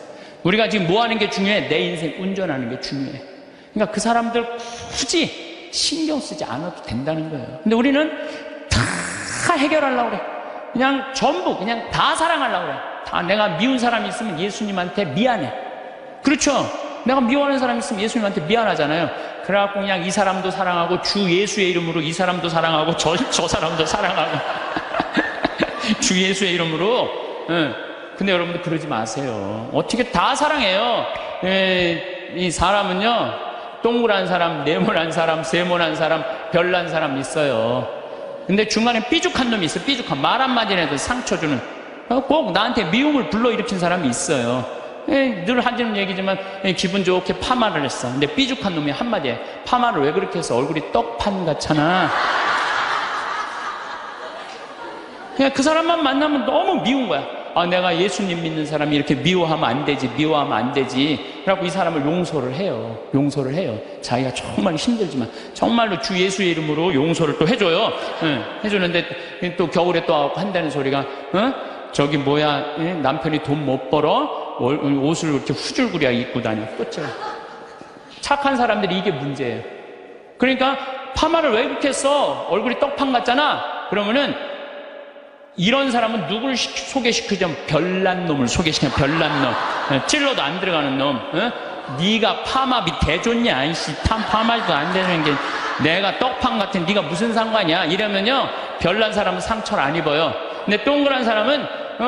우리가 지금 뭐 하는 게 중요해? 내 인생 운전하는 게 중요해. 그러니까 그 사람들 굳이 신경 쓰지 않아도 된다는 거예요. 근데 우리는 다 해결하려고 그래. 그냥 전부 그냥 다 사랑하려고 그래. 다 내가 미운 사람이 있으면 예수님한테 미안해. 그렇죠? 내가 미워하는 사람이 있으면 예수님한테 미안하잖아요. 그래갖고 그냥 이 사람도 사랑하고 주 예수의 이름으로 이 사람도 사랑하고 저 사람도 사랑하고 주 예수의 이름으로. 근데 여러분들 그러지 마세요. 어떻게 다 사랑해요. 이 사람은요, 동그란 사람, 네모난 사람, 세모난 사람, 별난 사람 있어요. 근데 중간에 삐죽한 놈이 있어요. 삐죽한 말 한마디 해도 상처 주는, 꼭 나한테 미움을 불러일으킨 사람이 있어요. 늘 하는 얘기지만 기분 좋게 파마를 했어. 근데 삐죽한 놈이 한마디에 파마를 왜 그렇게 했어? 얼굴이 떡판 같잖아. 그냥 그 사람만 만나면 너무 미운 거야. 내가 예수님 믿는 사람이 이렇게 미워하면 안 되지. 그래갖고 이 사람을 용서를 해요. 자기가 정말 힘들지만 정말로 주 예수의 이름으로 용서를 또 해줘요. 해주는데 또 겨울에 또 한다는 소리가 저기 남편이 돈 못 벌어? 옷을 이렇게 후줄구리하게 입고 다녀. 끝이야. 착한 사람들이 이게 문제예요. 그러니까 파마를 왜 그렇게 했어? 얼굴이 떡판 같잖아. 그러면은 이런 사람은 누굴 소개시키자면 별난 놈을 소개시켜. 별난 놈. 찔러도 안 들어가는 놈. 네가 파마비 대줬냐? 파마도 안 되는 게 내가 떡판 같은 네가 무슨 상관이야? 이러면요, 별난 사람은 상처를 안 입어요. 근데 동그란 사람은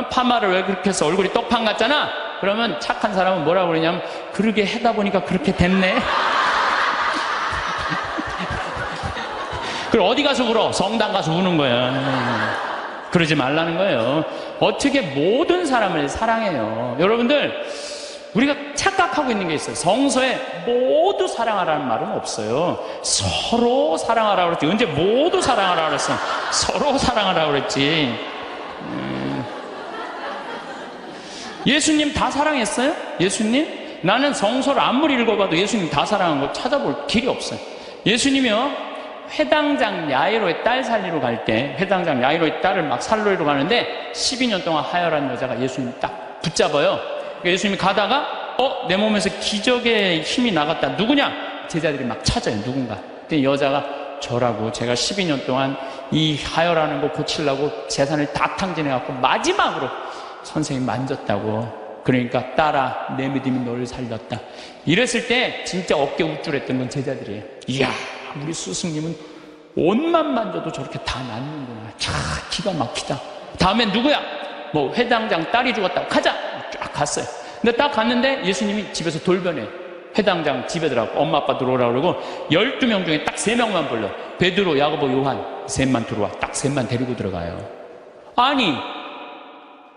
파마를 왜 그렇게 해서 얼굴이 떡판 같잖아? 그러면 착한 사람은 뭐라고 그러냐면 그러게 하다 보니까 그렇게 됐네. 그리고 어디 가서 울어? 성당 가서 우는 거야. 그러지 말라는 거예요. 어떻게 모든 사람을 사랑해요. 여러분들, 우리가 착각하고 있는 게 있어요. 성서에 모두 사랑하라는 말은 없어요. 서로 사랑하라고 그랬지. 언제 모두 사랑하라고 그랬어? 서로 사랑하라고 그랬지. 예수님 다 사랑했어요? 예수님? 나는 성서를 아무리 읽어봐도 예수님 다 사랑한 거 찾아볼 길이 없어요. 예수님이요, 회당장 야이로의 딸 살리러 갈 때, 회당장 야이로의 딸을 막 살리러 가는데 12년 동안 하혈한 여자가 예수님 딱 붙잡아요. 그러니까 예수님이 가다가 내 몸에서 기적의 힘이 나갔다. 누구냐? 제자들이 막 찾아요. 누군가. 근데 여자가 저라고, 제가 12년 동안 이 하혈하는 거 고치려고 재산을 다 탕진해갖고 마지막으로 선생님 만졌다고. 그러니까 딸아, 내 믿음이 너를 살렸다. 이랬을 때 진짜 어깨 우쭐했던 건 제자들이에요. 이야, 우리 스승님은 옷만 만져도 저렇게 다 낫는구나. 참 기가 막히다. 다음엔 누구야? 뭐 회당장 딸이 죽었다. 가자. 쫙 갔어요. 근데 딱 갔는데 예수님이 집에서 돌변해. 회당장 집에 들어가고 엄마 아빠 들어오라고 그러고 12명 중에 딱 3명만 불러. 베드로, 야고보, 요한 셋만 들어와. 딱 셋만 데리고 들어가요. 아니,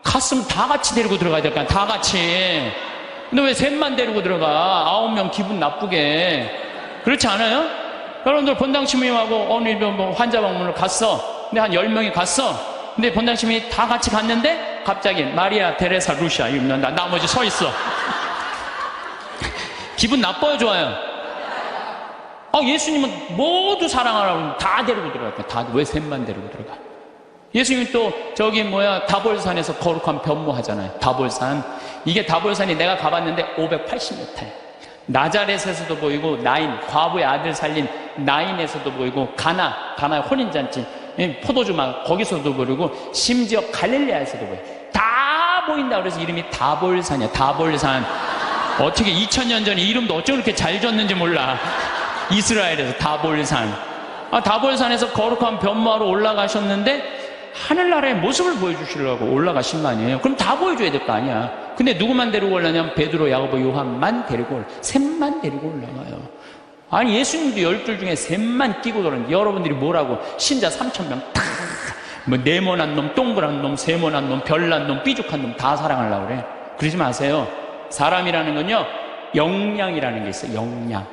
갔으면 다 같이 데리고 들어가야 될 거 아니야. 다 같이. 근데 왜 셋만 데리고 들어가? 9명 기분 나쁘게. 그렇지 않아요? 여러분들 본당시민하고 오늘 뭐 환자 방문을 갔어. 근데 한 10명이 갔어. 근데 본당시민이 다 같이 갔는데 갑자기 마리아, 테레사, 루시아 이러면 나머지 서 있어. 기분 나빠요, 좋아요? 예수님은 모두 사랑하라고 다 데리고 들어갈 거야. 왜 셋만 데리고 들어가? 예수님이 또 다볼산에서 거룩한 변모하잖아요. 다볼산. 이게 다볼산이 내가 가봤는데 580m예요. 나자렛에서도 보이고 과부의 아들 살린 나인에서도 보이고 가나의 혼인잔치 포도주막 거기서도 보이고 심지어 갈릴레아에서도 보여요. 다 보인다. 그래서 이름이 다볼산이야. 다볼산. 어떻게 2000년 전에 이름도 어쩜 그렇게 잘 졌는지 몰라. 이스라엘에서 다볼산. 다볼산에서 거룩한 변모하러 올라가셨는데 하늘나라의 모습을 보여주시려고 올라가신 거 아니에요? 그럼 다 보여줘야 될 거 아니야. 근데 누구만 데리고 올라냐면 베드로, 야고보, 요한만 데리고 셋만 데리고 올라가요. 아니, 예수님도 12 중에 셋만 끼고 돌았는데 여러분들이 뭐라고? 신자 3000명 다 뭐 네모난 놈, 동그란 놈, 세모난 놈, 별난 놈, 삐죽한 놈 다 사랑하려고 그래. 그러지 마세요. 사람이라는 건요, 역량이라는 게 있어요. 역량.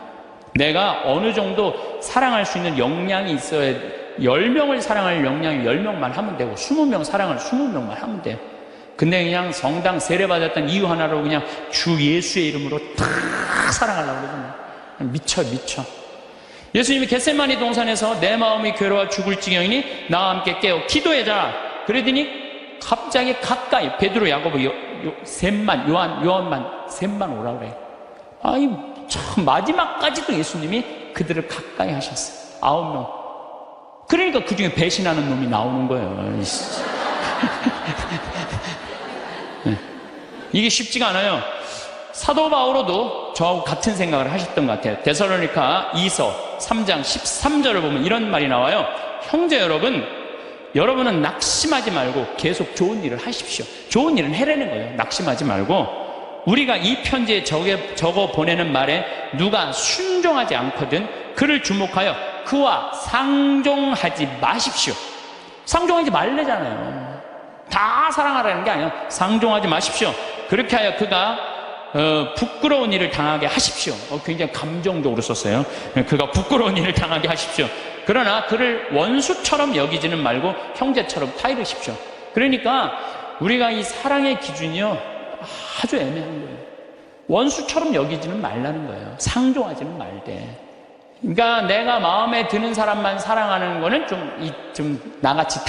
내가 어느 정도 사랑할 수 있는 역량이 있어야 10명을 사랑할 역량이 10명만 하면 되고 20명 사랑할 20명만 하면 돼요. 근데 그냥 성당 세례받았던 이유 하나로 그냥 주 예수의 이름으로 다 사랑하려고 그러잖아요. 미쳐. 예수님이 겟세마니 동산에서 내 마음이 괴로워 죽을 지경이니 나와 함께 깨어 기도해자. 그러더니 갑자기 가까이 베드로, 야고보, 셋만, 요한만 셋만 오라고 그래요. 참 마지막까지도 예수님이 그들을 가까이 하셨어요. 9명. 그러니까 그 중에 배신하는 놈이 나오는 거예요. 이게 쉽지가 않아요. 사도 바오로도 저하고 같은 생각을 하셨던 것 같아요. 데살로니가 2서 3장 13절을 보면 이런 말이 나와요. 형제 여러분, 여러분은 낙심하지 말고 계속 좋은 일을 하십시오. 좋은 일은 해내는 거예요. 낙심하지 말고. 우리가 이 편지에 적어 보내는 말에 누가 순종하지 않거든 그를 주목하여 그와 상종하지 마십시오. 상종하지 말래잖아요. 다 사랑하라는 게 아니에요. 상종하지 마십시오. 그렇게 하여 그가 부끄러운 일을 당하게 하십시오. 굉장히 감정적으로 썼어요. 그가 부끄러운 일을 당하게 하십시오. 그러나 그를 원수처럼 여기지는 말고 형제처럼 타이르십시오. 그러니까 우리가 이 사랑의 기준이요, 아주 애매한 거예요. 원수처럼 여기지는 말라는 거예요. 상종하지는 말되. 그러니까 내가 마음에 드는 사람만 사랑하는 거는 좀 나같이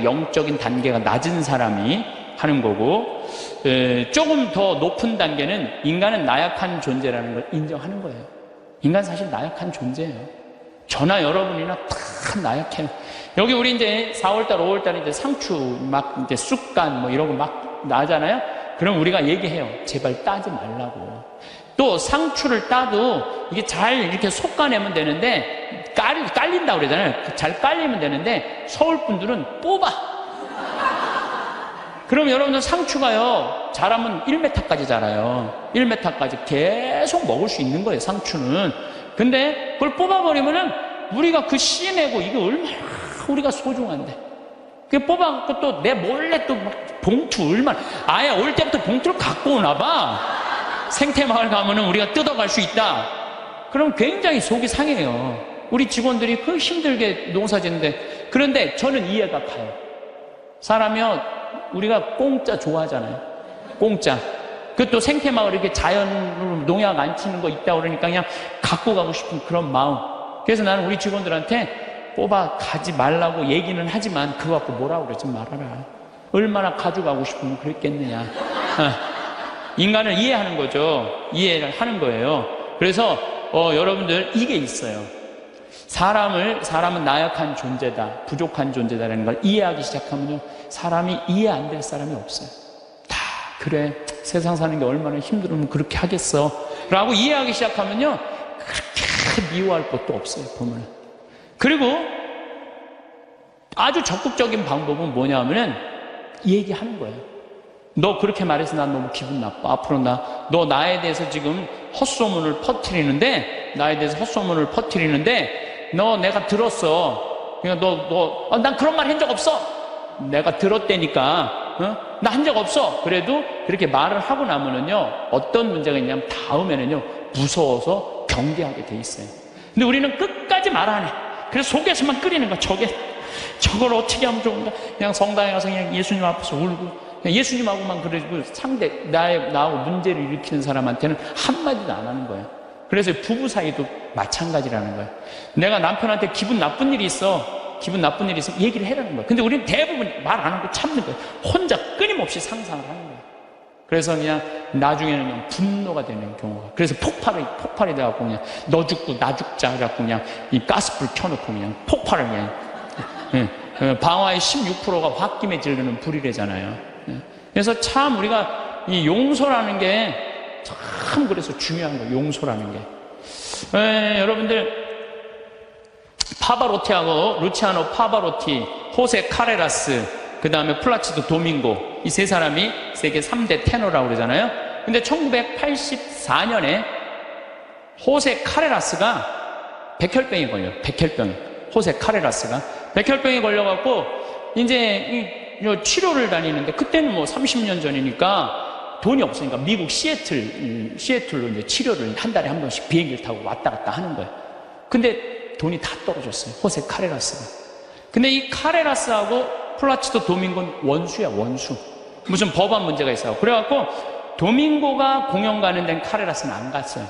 영적인 단계가 낮은 사람이 하는 거고, 조금 더 높은 단계는 인간은 나약한 존재라는 걸 인정하는 거예요. 인간 사실 나약한 존재예요. 저나 여러분이나 다 나약해요. 여기 우리 이제 4월달, 5월달에 이제 상추 막 이제 쑥간 뭐 이러고 막 나잖아요. 그럼 우리가 얘기해요. 제발 따지 말라고. 또 상추를 따도 이게 잘 이렇게 솎아내면 되는데 깔린다고 그러잖아요. 잘 깔리면 되는데 서울 분들은 뽑아. 그럼 여러분들 상추가요, 자라면 1m까지 자라요. 1m까지 계속 먹을 수 있는 거예요, 상추는. 근데 그걸 뽑아버리면은 우리가 그 씨 내고 이게 얼마나 우리가 소중한데. 그 뽑아갖고 또 내 몰래 또 막 봉투 얼마나, 아예 올 때부터 봉투를 갖고 오나 봐. 생태마을 가면은 우리가 뜯어갈 수 있다. 그럼 굉장히 속이 상해요. 우리 직원들이 그 힘들게 농사 짓는데. 그런데 저는 이해가 가요. 사람이요, 우리가 공짜 좋아하잖아요. 공짜. 그것도 생태마을 이렇게 자연으로 농약 안 치는 거 있다 그러니까 그냥 갖고 가고 싶은 그런 마음. 그래서 나는 우리 직원들한테 뽑아 가지 말라고 얘기는 하지만 그거 갖고 뭐라고 그러지 말아라. 얼마나 가져가고 싶으면 그랬겠느냐. 인간을 이해하는 거죠. 이해를 하는 거예요. 그래서 여러분들 이게 있어요. 사람은 나약한 존재다, 부족한 존재다라는 걸 이해하기 시작하면요, 사람이 이해 안 될 사람이 없어요. 다 그래, 세상 사는 게 얼마나 힘들으면 그렇게 하겠어 라고 이해하기 시작하면요, 그렇게 미워할 것도 없어요, 보면. 그리고 아주 적극적인 방법은 뭐냐면은 얘기하는 거예요. 너 그렇게 말해서 난 너무 기분 나빠. 앞으로 너 나에 대해서 지금 헛소문을 퍼뜨리는데, 너 내가 들었어. 그러니까 난 그런 말 한 적 없어. 내가 들었다니까. 나 한 적 없어. 그래도 그렇게 말을 하고 나면은요, 어떤 문제가 있냐면 다음에는요, 무서워서 경계하게 돼 있어요. 근데 우리는 끝까지 말 안 해. 그래서 속에서만 끓이는 거야. 저걸 어떻게 하면 좋은가? 그냥 성당에 가서 그냥 예수님 앞에서 울고, 그냥 예수님하고만 그러고 상대, 나하고 문제를 일으키는 사람한테는 한마디도 안 하는 거예요. 그래서 부부 사이도 마찬가지라는 거예요. 내가 남편한테 기분 나쁜 일이 있어 얘기를 해라는 거예요. 근데 우리는 대부분 말 안 하고 참는 거예요. 혼자 끊임없이 상상을 하는 거예요. 그래서 그냥 나중에는 그냥 분노가 되는 경우가. 그래서 폭발이 돼갖고 그냥 너 죽고 나 죽자 해갖고 그냥 이 가스불 켜놓고 그냥 폭발을 그냥. 방화의 16%가 홧김에 지르는 불이래잖아요. 그래서 참 우리가 이 용서라는 게 참 그래서 중요한 거예요. 용서라는 게. 여러분들 파바로티하고 루치아노 파바로티, 호세 카레라스, 그 다음에 플라치도 도밍고, 이 세 사람이 세계 3대 테너라고 그러잖아요. 근데 1984년에 호세 카레라스가 백혈병에 걸려요. 호세 카레라스가 백혈병에 걸려갖고 이제 치료를 다니는데, 그때는 뭐 30년 전이니까 돈이 없으니까 미국 시애틀로 이제 치료를 한 달에 한 번씩 비행기를 타고 왔다 갔다 하는 거예요. 근데 돈이 다 떨어졌어요. 호세 카레라스가. 근데 이 카레라스하고 플라치도 도밍고는 원수야, 원수. 무슨 법안 문제가 있어요. 그래갖고 도밍고가 공연 가는 데는 카레라스는 안 갔어요.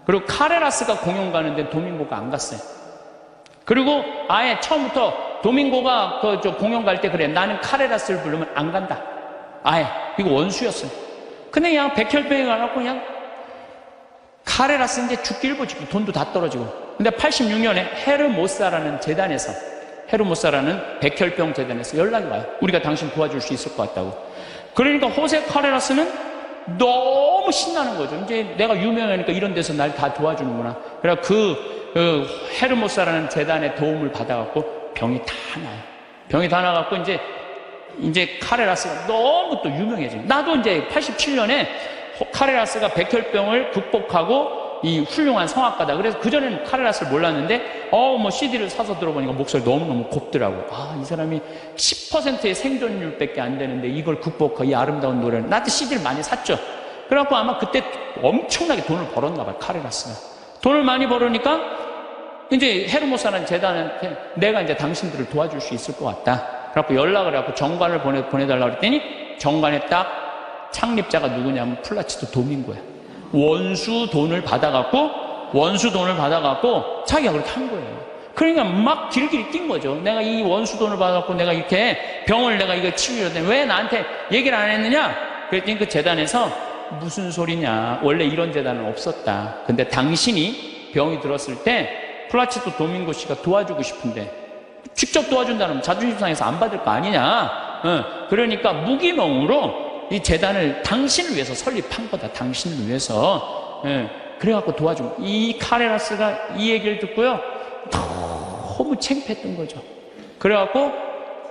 그리고 카레라스가 공연 가는 데는 도밍고가 안 갔어요. 그리고 아예 처음부터 도밍고가 공연 갈 때 그래, 나는 카레라스를 부르면 안 간다. 아예. 이거 원수였어요. 근데 그냥 백혈병이 가갖고 그냥 카레라스 이제 죽길고 지금 돈도 다 떨어지고. 근데 86년에 헤르모사라는 백혈병 재단에서 연락이 와요. 우리가 당신 도와줄 수 있을 것 같다고. 그러니까 호세 카레라스는 너무 신나는 거죠. 이제 내가 유명하니까 이런 데서 날 다 도와주는구나. 그래서 그 헤르모사라는 재단의 도움을 받아갖고 병이 다 나요. 병이 다 나갖고 이제 카레라스가 너무 또 유명해져요. 나도 이제 87년에 카레라스가 백혈병을 극복하고 이 훌륭한 성악가다. 그래서 그전에는 카레라스를 몰랐는데, 뭐 CD를 사서 들어보니까 목소리 너무너무 곱더라고. 이 사람이 10%의 생존율밖에 안 되는데 이걸 극복하고 이 아름다운 노래를. 나한테 CD를 많이 샀죠. 그래갖고 아마 그때 엄청나게 돈을 벌었나 봐요, 카레라스가. 돈을 많이 벌으니까 이제 헤르모사라는 재단한테 내가 이제 당신들을 도와줄 수 있을 것 같다. 그래갖고 연락을 해갖고 정관을 보내달라고 그랬더니 정관에 딱 창립자가 누구냐면 플라치도 도밍고야. 원수 돈을 받아갖고 자기가 그렇게 한 거예요. 그러니까 막 길길이 뛴 거죠. 내가 이 원수 돈을 받아갖고 내가 이렇게 병을 내가 이거 치유했더니 왜 나한테 얘기를 안 했느냐? 그랬더니 그 재단에서 무슨 소리냐. 원래 이런 재단은 없었다. 근데 당신이 병이 들었을 때 플라치도 도밍고 씨가 도와주고 싶은데 직접 도와준다면 자존심 상해서 안 받을 거 아니냐. 그러니까 무기명으로 이 재단을 당신을 위해서 설립한 거다. 당신을 위해서. 그래갖고 도와준. 이 카레라스가 이 얘기를 듣고요, 너무 창피했던 거죠. 그래갖고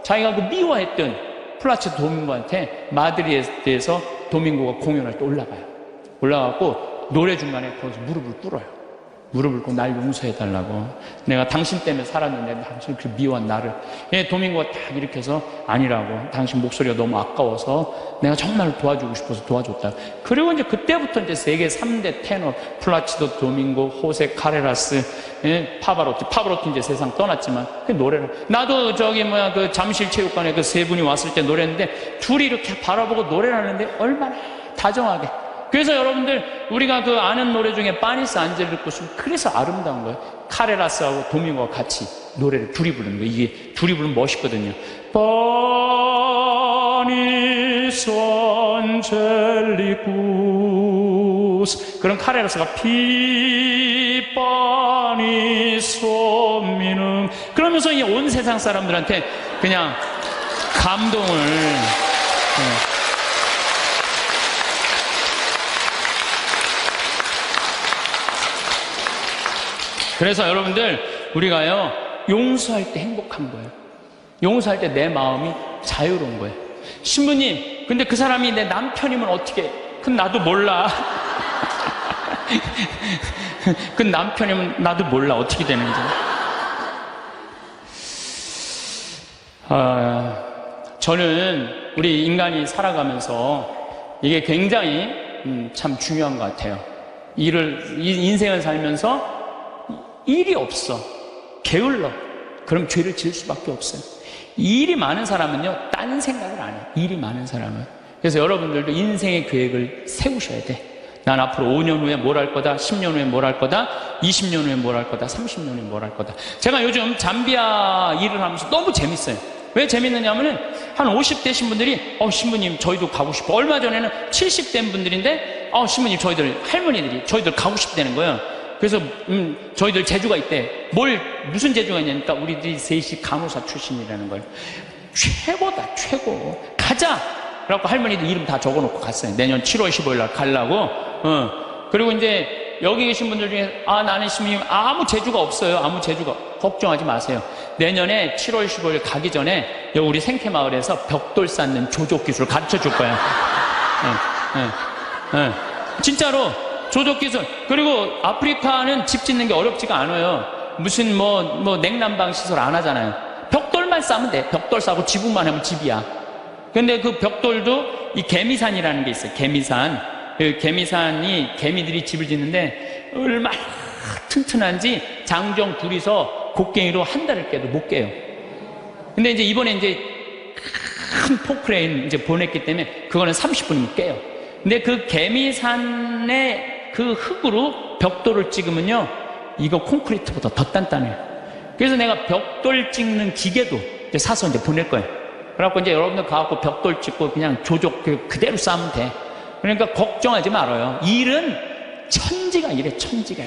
자기가 그 미워했던 플라치도 도밍고한테 마드리드에서 도밍고가 공연할 때 올라가갖고 노래 중간에 거기서 무릎을 꿇어요. 무릎을 꿇고 날 용서해달라고. 내가 당신 때문에 살았는데 당신이 그 미워한 나를. 예, 도민고가 딱 이렇게 해서 아니라고. 당신 목소리가 너무 아까워서 내가 정말 도와주고 싶어서 도와줬다. 그리고 이제 그때부터 이제 세계 3대 테너, 플라치도 도밍고, 호세 카레라스, 예, 파바로티 이제 세상 떠났지만 그 노래를. 나도 그 잠실체육관에 그 세 분이 왔을 때 노래했는데 둘이 이렇게 바라보고 노래를 하는데 얼마나 다정하게. 그래서 여러분들 우리가 그 아는 노래 중에 파니스 안젤리쿠스, 그래서 아름다운 거예요. 카레라스하고 도밍고가 같이 노래를 둘이 부르는 거예요. 이게 둘이 부르면 멋있거든요. 파니스 안젤리쿠스. 그럼 카레라스가 파니스 미능. 그러면서 이 온 세상 사람들한테 그냥 감동을. 그래서 여러분들 우리가요 용서할 때 행복한 거예요. 용서할 때 내 마음이 자유로운 거예요. 신부님, 근데 그 사람이 내 남편이면 어떻게? 그건 나도 몰라. 그 남편이면 나도 몰라 어떻게 되는지. 저는 우리 인간이 살아가면서 이게 굉장히 참 중요한 것 같아요. 인생을 살면서 일이 없어, 게을러, 그럼 죄를 지을 수밖에 없어요. 일이 많은 사람은요 딴 생각을 안 해요. 일이 많은 사람은. 그래서 여러분들도 인생의 계획을 세우셔야 돼. 난 앞으로 5년 후에 뭘 할 거다, 10년 후에 뭘 할 거다, 20년 후에 뭘 할 거다, 30년 후에 뭘 할 거다. 제가 요즘 잠비아 일을 하면서 너무 재밌어요. 왜 재밌느냐면은 한 50대신 분들이 신부님 저희도 가고 싶어. 얼마 전에는 70대 분들인데 신부님 저희들 할머니들이 저희들 가고 싶다는 거예요. 그래서 저희들 재주가 있대. 무슨 재주가 있냐니까 우리들이 셋이 간호사 출신이라는 거예요. 최고다, 최고. 가자! 그래갖고 할머니들 이름 다 적어놓고 갔어요. 내년 7월 15일 날 가려고. 그리고 이제 여기 계신 분들 중에 나는 신부님 아무 재주가 없어요. 아무 재주가. 걱정하지 마세요. 내년에 7월 15일 가기 전에 여기 우리 생태마을에서 벽돌 쌓는 조족 기술 가르쳐 줄 거예요. 진짜로 조족 기술. 그리고 아프리카는 집 짓는 게 어렵지가 않아요. 무슨 냉난방 시설 안 하잖아요. 벽돌만 쌓으면 돼. 벽돌 쌓고 지붕만 하면 집이야. 근데 그 벽돌도 이 개미산이라는 게 있어요. 개미산. 그 개미산이 개미들이 집을 짓는데 얼마나 튼튼한지 장정 둘이서 곡괭이로 한 달을 깨도 못 깨요. 근데 이제 이번에 이제 큰 포크레인 이제 보냈기 때문에 그거는 30분이면 깨요. 근데 그 개미산의 그 흙으로 벽돌을 찍으면요 이거 콘크리트보다 더 단단해요. 그래서 내가 벽돌 찍는 기계도 이제 사서 이제 보낼 거예요. 그래갖고 이제 여러분들 가갖고 벽돌 찍고 그냥 조족 그대로 쌓으면 돼. 그러니까 걱정하지 말아요. 일은 천지가 이래, 천지가.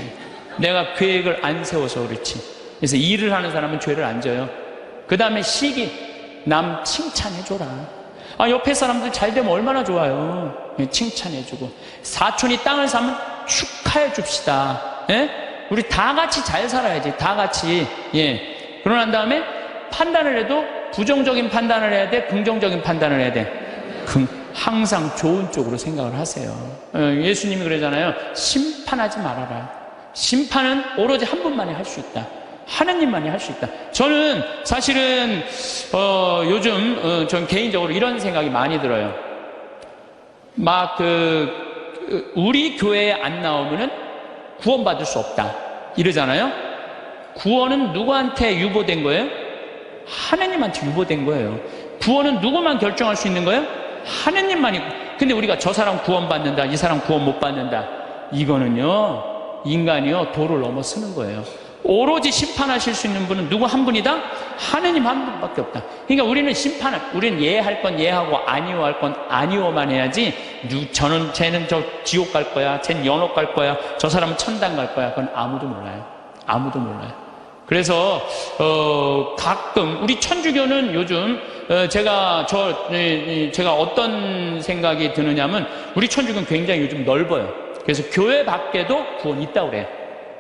내가 계획을 안 세워서 그렇지. 그래서 일을 하는 사람은 죄를 안 져요. 그 다음에 시기, 남 칭찬해줘라. 옆에 사람들 잘 되면 얼마나 좋아요. 칭찬해주고. 사촌이 땅을 사면 축하해 줍시다. 예? 우리 다 같이 잘 살아야지. 다 같이. 예. 그러고 난 다음에 판단을 해도 부정적인 판단을 해야 돼, 긍정적인 판단을 해야 돼. 항상 좋은 쪽으로 생각을 하세요. 예수님이 그러잖아요. 심판하지 말아라. 심판은 오로지 한 분만이 할 수 있다. 하나님만이 할 수 있다. 저는 사실은 요즘 전 개인적으로 이런 생각이 많이 들어요. 우리 교회에 안 나오면은 구원받을 수 없다 이러잖아요. 구원은 누구한테 유보된 거예요? 하나님한테 유보된 거예요. 구원은 누구만 결정할 수 있는 거예요? 하나님만이. 근데 우리가 저 사람 구원받는다, 이 사람 구원 못 받는다, 이거는요 인간이요 도를 넘어서는 거예요. 오로지 심판하실 수 있는 분은 누구 한 분이다? 하나님 한 분밖에 없다. 그러니까 우리는 예할 건 예하고 아니오할 건 아니오만 해야지. 쟤는 저 지옥 갈 거야, 쟤는 연옥 갈 거야, 저 사람은 천당 갈 거야, 그건 아무도 몰라요. 아무도 몰라요. 그래서 가끔 우리 천주교는 요즘 제가 어떤 생각이 드느냐면 우리 천주교는 굉장히 요즘 넓어요. 그래서 교회 밖에도 구원이 있다고 그래요.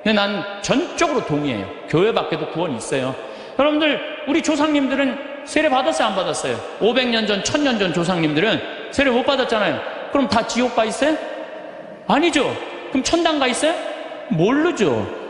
근데 난 전적으로 동의해요. 교회 밖에도 구원이 있어요. 여러분들 우리 조상님들은 세례 받았어요, 안 받았어요? 500년 전, 1000년 전 조상님들은 세례 못 받았잖아요. 그럼 다 지옥 가 있어요? 아니죠. 그럼 천당 가 있어요? 모르죠.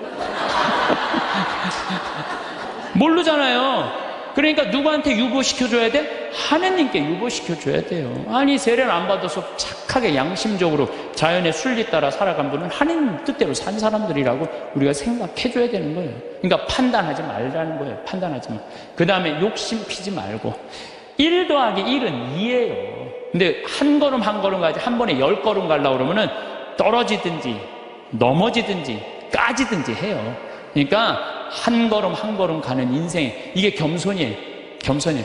모르잖아요. 그러니까 누구한테 유보시켜줘야 돼? 하느님께 유보시켜줘야 돼요. 아니 세례를 안 받아서 착하게 양심적으로 자연의 순리 따라 살아간 분은 하느님 뜻대로 산 사람들이라고 우리가 생각해줘야 되는 거예요. 그러니까 판단하지 말라는 거예요. 판단하지 마. 그 다음에 욕심 피지 말고 1 더하기 1은 2예요. 근데 한 걸음 한 걸음 가지 한 번에 10걸음 가려고 그러면은 떨어지든지 넘어지든지 까지든지 해요. 그러니까 한 걸음 한 걸음 가는 인생, 이게 겸손이에요. 겸손이에요.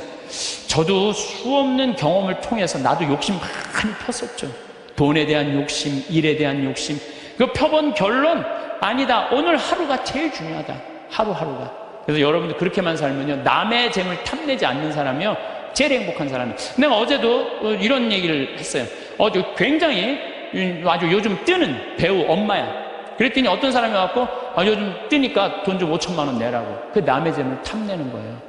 저도 수없는 경험을 통해서 나도 욕심 많이 폈었죠. 돈에 대한 욕심, 일에 대한 욕심. 그 펴본 결론, 아니다. 오늘 하루가 제일 중요하다. 하루하루가. 그래서 여러분들 그렇게만 살면요, 남의 재물 탐내지 않는 사람이요, 제일 행복한 사람이에요. 내가 어제도 이런 얘기를 했어요. 굉장히 아주 요즘 뜨는 배우 엄마야. 그랬더니 어떤 사람이 와갖고 요즘 뜨니까 돈 좀 5천만 원 내라고. 그 남의 재물 탐내는 거예요.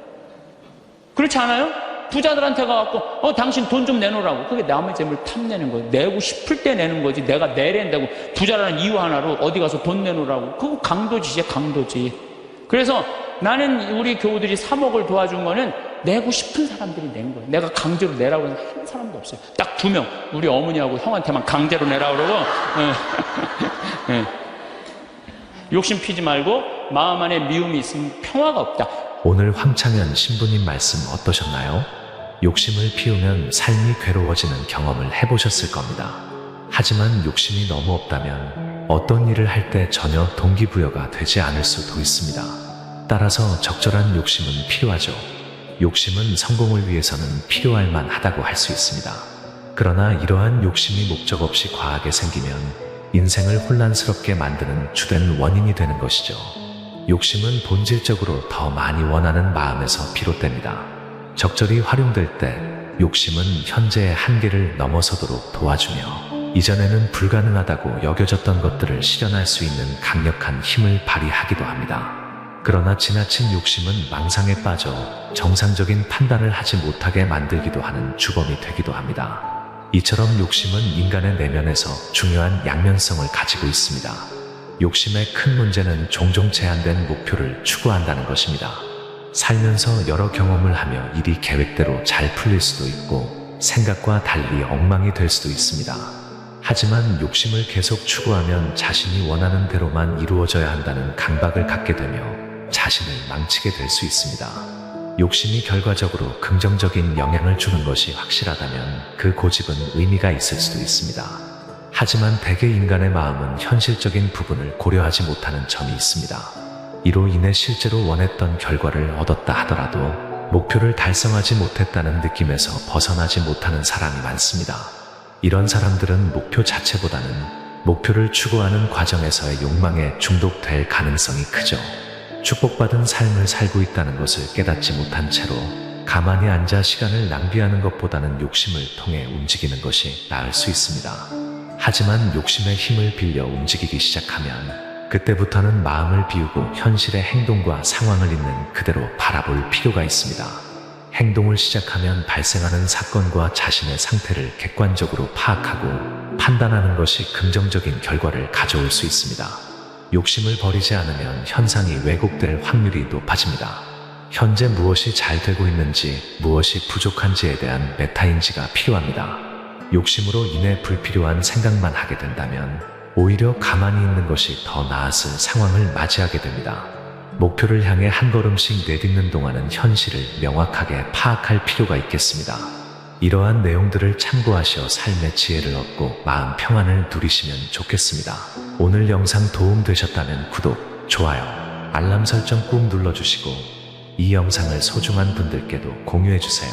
그렇지 않아요? 부자들한테 가갖고 당신 돈 좀 내놓으라고. 그게 남의 재물 탐내는 거예요. 내고 싶을 때 내는 거지 내가 내랜다고 부자라는 이유 하나로 어디 가서 돈 내놓으라고. 그거 강도지, 강도지. 그래서 나는 우리 교우들이 3억을 도와준 거는 내고 싶은 사람들이 낸 거예요. 내가 강제로 내라고 해서 한 사람도 없어요. 딱 2명. 우리 어머니하고 형한테만 강제로 내라고 그러고. 네. 욕심 피지 말고 마음 안에 미움이 있으면 평화가 없다. 오늘 황창현 신부님 말씀 어떠셨나요? 욕심을 피우면 삶이 괴로워지는 경험을 해보셨을 겁니다. 하지만 욕심이 너무 없다면 어떤 일을 할 때 전혀 동기부여가 되지 않을 수도 있습니다. 따라서 적절한 욕심은 필요하죠. 욕심은 성공을 위해서는 필요할 만하다고 할 수 있습니다. 그러나 이러한 욕심이 목적 없이 과하게 생기면 인생을 혼란스럽게 만드는 주된 원인이 되는 것이죠. 욕심은 본질적으로 더 많이 원하는 마음에서 비롯됩니다. 적절히 활용될 때 욕심은 현재의 한계를 넘어서도록 도와주며 이전에는 불가능하다고 여겨졌던 것들을 실현할 수 있는 강력한 힘을 발휘하기도 합니다. 그러나 지나친 욕심은 망상에 빠져 정상적인 판단을 하지 못하게 만들기도 하는 주범이 되기도 합니다. 이처럼 욕심은 인간의 내면에서 중요한 양면성을 가지고 있습니다. 욕심의 큰 문제는 종종 제한된 목표를 추구한다는 것입니다. 살면서 여러 경험을 하며 일이 계획대로 잘 풀릴 수도 있고 생각과 달리 엉망이 될 수도 있습니다. 하지만 욕심을 계속 추구하면 자신이 원하는 대로만 이루어져야 한다는 강박을 갖게 되며 자신을 망치게 될 수 있습니다. 욕심이 결과적으로 긍정적인 영향을 주는 것이 확실하다면 그 고집은 의미가 있을 수도 있습니다. 하지만 대개 인간의 마음은 현실적인 부분을 고려하지 못하는 점이 있습니다. 이로 인해 실제로 원했던 결과를 얻었다 하더라도 목표를 달성하지 못했다는 느낌에서 벗어나지 못하는 사람이 많습니다. 이런 사람들은 목표 자체보다는 목표를 추구하는 과정에서의 욕망에 중독될 가능성이 크죠. 축복받은 삶을 살고 있다는 것을 깨닫지 못한 채로 가만히 앉아 시간을 낭비하는 것보다는 욕심을 통해 움직이는 것이 나을 수 있습니다. 하지만 욕심의 힘을 빌려 움직이기 시작하면 그때부터는 마음을 비우고 현실의 행동과 상황을 있는 그대로 바라볼 필요가 있습니다. 행동을 시작하면 발생하는 사건과 자신의 상태를 객관적으로 파악하고 판단하는 것이 긍정적인 결과를 가져올 수 있습니다. 욕심을 버리지 않으면 현상이 왜곡될 확률이 높아집니다. 현재 무엇이 잘 되고 있는지, 무엇이 부족한지에 대한 메타인지가 필요합니다. 욕심으로 인해 불필요한 생각만 하게 된다면 오히려 가만히 있는 것이 더 나았을 상황을 맞이하게 됩니다. 목표를 향해 한 걸음씩 내딛는 동안은 현실을 명확하게 파악할 필요가 있겠습니다. 이러한 내용들을 참고하셔 삶의 지혜를 얻고 마음 평안을 누리시면 좋겠습니다. 오늘 영상 도움 되셨다면 구독, 좋아요, 알람 설정 꾹 눌러주시고 이 영상을 소중한 분들께도 공유해주세요.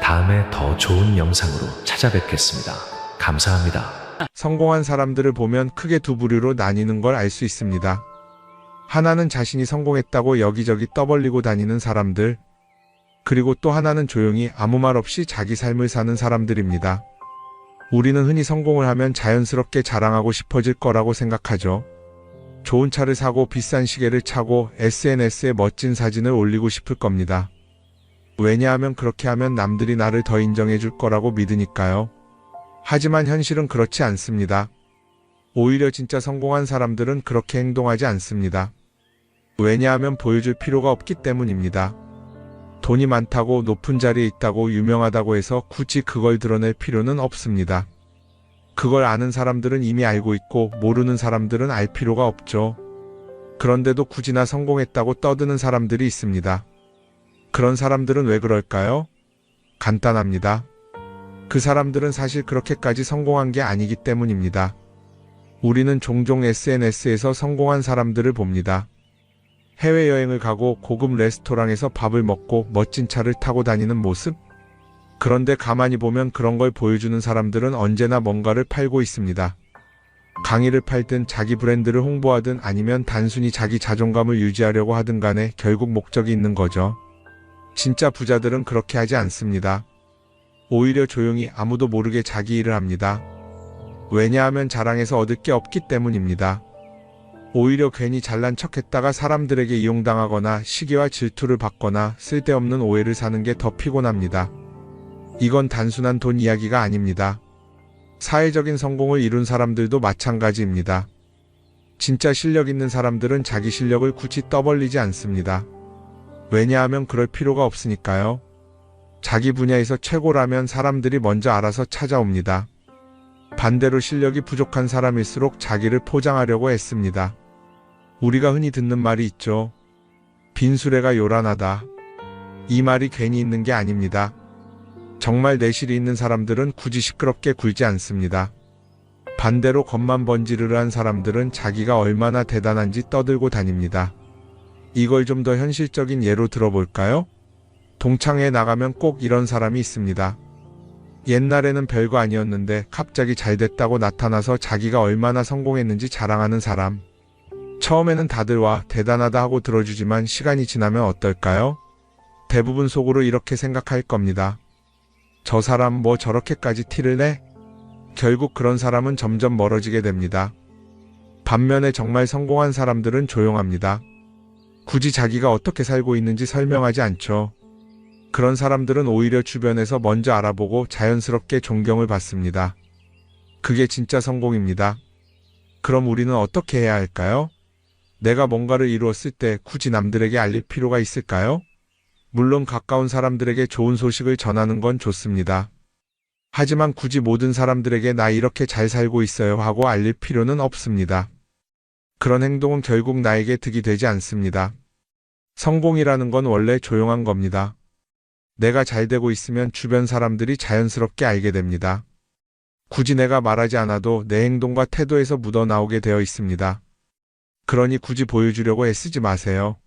다음에 더 좋은 영상으로 찾아뵙겠습니다. 감사합니다. 성공한 사람들을 보면 크게 두 부류로 나뉘는 걸 알 수 있습니다. 하나는 자신이 성공했다고 여기저기 떠벌리고 다니는 사람들, 그리고 또 하나는 조용히 아무 말 없이 자기 삶을 사는 사람들입니다. 우리는 흔히 성공을 하면 자연스럽게 자랑하고 싶어질 거라고 생각하죠. 좋은 차를 사고 비싼 시계를 차고 SNS에 멋진 사진을 올리고 싶을 겁니다. 왜냐하면 그렇게 하면 남들이 나를 더 인정해 줄 거라고 믿으니까요. 하지만 현실은 그렇지 않습니다. 오히려 진짜 성공한 사람들은 그렇게 행동하지 않습니다. 왜냐하면 보여줄 필요가 없기 때문입니다. 돈이 많다고 높은 자리에 있다고 유명하다고 해서 굳이 그걸 드러낼 필요는 없습니다. 그걸 아는 사람들은 이미 알고 있고 모르는 사람들은 알 필요가 없죠. 그런데도 굳이 나 성공했다고 떠드는 사람들이 있습니다. 그런 사람들은 왜 그럴까요? 간단합니다. 그 사람들은 사실 그렇게까지 성공한 게 아니기 때문입니다. 우리는 종종 SNS에서 성공한 사람들을 봅니다. 해외여행을 가고 고급 레스토랑에서 밥을 먹고 멋진 차를 타고 다니는 모습? 그런데 가만히 보면 그런 걸 보여주는 사람들은 언제나 뭔가를 팔고 있습니다. 강의를 팔든 자기 브랜드를 홍보하든 아니면 단순히 자기 자존감을 유지하려고 하든 간에 결국 목적이 있는 거죠. 진짜 부자들은 그렇게 하지 않습니다. 오히려 조용히 아무도 모르게 자기 일을 합니다. 왜냐하면 자랑해서 얻을 게 없기 때문입니다. 오히려 괜히 잘난 척했다가 사람들에게 이용당하거나 시기와 질투를 받거나 쓸데없는 오해를 사는 게 더 피곤합니다. 이건 단순한 돈 이야기가 아닙니다. 사회적인 성공을 이룬 사람들도 마찬가지입니다. 진짜 실력 있는 사람들은 자기 실력을 굳이 떠벌리지 않습니다. 왜냐하면 그럴 필요가 없으니까요. 자기 분야에서 최고라면 사람들이 먼저 알아서 찾아옵니다. 반대로 실력이 부족한 사람일수록 자기를 포장하려고 애씁니다. 우리가 흔히 듣는 말이 있죠. 빈수레가 요란하다. 이 말이 괜히 있는 게 아닙니다. 정말 내실이 있는 사람들은 굳이 시끄럽게 굴지 않습니다. 반대로 겉만 번지르르한 사람들은 자기가 얼마나 대단한지 떠들고 다닙니다. 이걸 좀 더 현실적인 예로 들어볼까요? 동창회에 나가면 꼭 이런 사람이 있습니다. 옛날에는 별거 아니었는데 갑자기 잘 됐다고 나타나서 자기가 얼마나 성공했는지 자랑하는 사람. 처음에는 다들 와 대단하다 하고 들어주지만 시간이 지나면 어떨까요? 대부분 속으로 이렇게 생각할 겁니다. 저 사람 뭐 저렇게까지 티를 내? 결국 그런 사람은 점점 멀어지게 됩니다. 반면에 정말 성공한 사람들은 조용합니다. 굳이 자기가 어떻게 살고 있는지 설명하지 않죠. 그런 사람들은 오히려 주변에서 먼저 알아보고 자연스럽게 존경을 받습니다. 그게 진짜 성공입니다. 그럼 우리는 어떻게 해야 할까요? 내가 뭔가를 이루었을 때 굳이 남들에게 알릴 필요가 있을까요? 물론 가까운 사람들에게 좋은 소식을 전하는 건 좋습니다. 하지만 굳이 모든 사람들에게 나 이렇게 잘 살고 있어요 하고 알릴 필요는 없습니다. 그런 행동은 결국 나에게 득이 되지 않습니다. 성공이라는 건 원래 조용한 겁니다. 내가 잘 되고 있으면 주변 사람들이 자연스럽게 알게 됩니다. 굳이 내가 말하지 않아도 내 행동과 태도에서 묻어나오게 되어 있습니다. 그러니 굳이 보여주려고 애쓰지 마세요.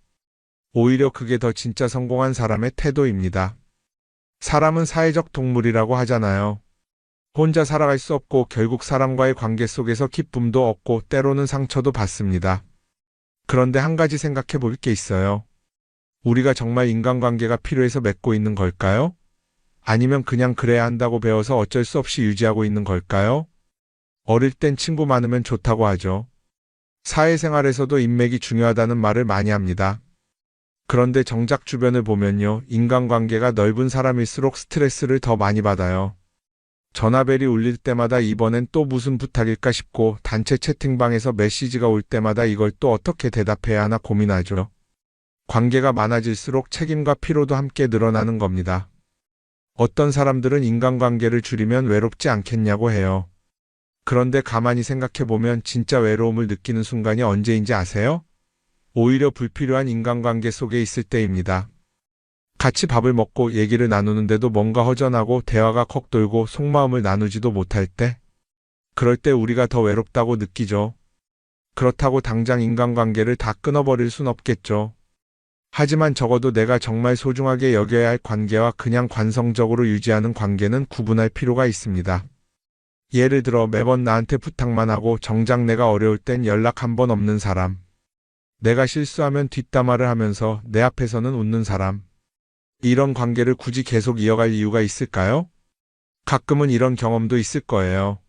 오히려 그게 더 진짜 성공한 사람의 태도입니다. 사람은 사회적 동물이라고 하잖아요. 혼자 살아갈 수 없고 결국 사람과의 관계 속에서 기쁨도 얻고 때로는 상처도 받습니다. 그런데 한 가지 생각해 볼 게 있어요. 우리가 정말 인간관계가 필요해서 맺고 있는 걸까요? 아니면 그냥 그래야 한다고 배워서 어쩔 수 없이 유지하고 있는 걸까요? 어릴 땐 친구 많으면 좋다고 하죠. 사회생활에서도 인맥이 중요하다는 말을 많이 합니다. 그런데 정작 주변을 보면요. 인간관계가 넓은 사람일수록 스트레스를 더 많이 받아요. 전화벨이 울릴 때마다 이번엔 또 무슨 부탁일까 싶고 단체 채팅방에서 메시지가 올 때마다 이걸 또 어떻게 대답해야 하나 고민하죠. 관계가 많아질수록 책임과 피로도 함께 늘어나는 겁니다. 어떤 사람들은 인간관계를 줄이면 외롭지 않겠냐고 해요. 그런데 가만히 생각해보면 진짜 외로움을 느끼는 순간이 언제인지 아세요? 오히려 불필요한 인간관계 속에 있을 때입니다. 같이 밥을 먹고 얘기를 나누는데도 뭔가 허전하고 대화가 컥 돌고 속마음을 나누지도 못할 때? 그럴 때 우리가 더 외롭다고 느끼죠. 그렇다고 당장 인간관계를 다 끊어버릴 순 없겠죠. 하지만 적어도 내가 정말 소중하게 여겨야 할 관계와 그냥 관성적으로 유지하는 관계는 구분할 필요가 있습니다. 예를 들어 매번 나한테 부탁만 하고 정작 내가 어려울 땐 연락 한 번 없는 사람. 내가 실수하면 뒷담화를 하면서 내 앞에서는 웃는 사람. 이런 관계를 굳이 계속 이어갈 이유가 있을까요? 가끔은 이런 경험도 있을 거예요.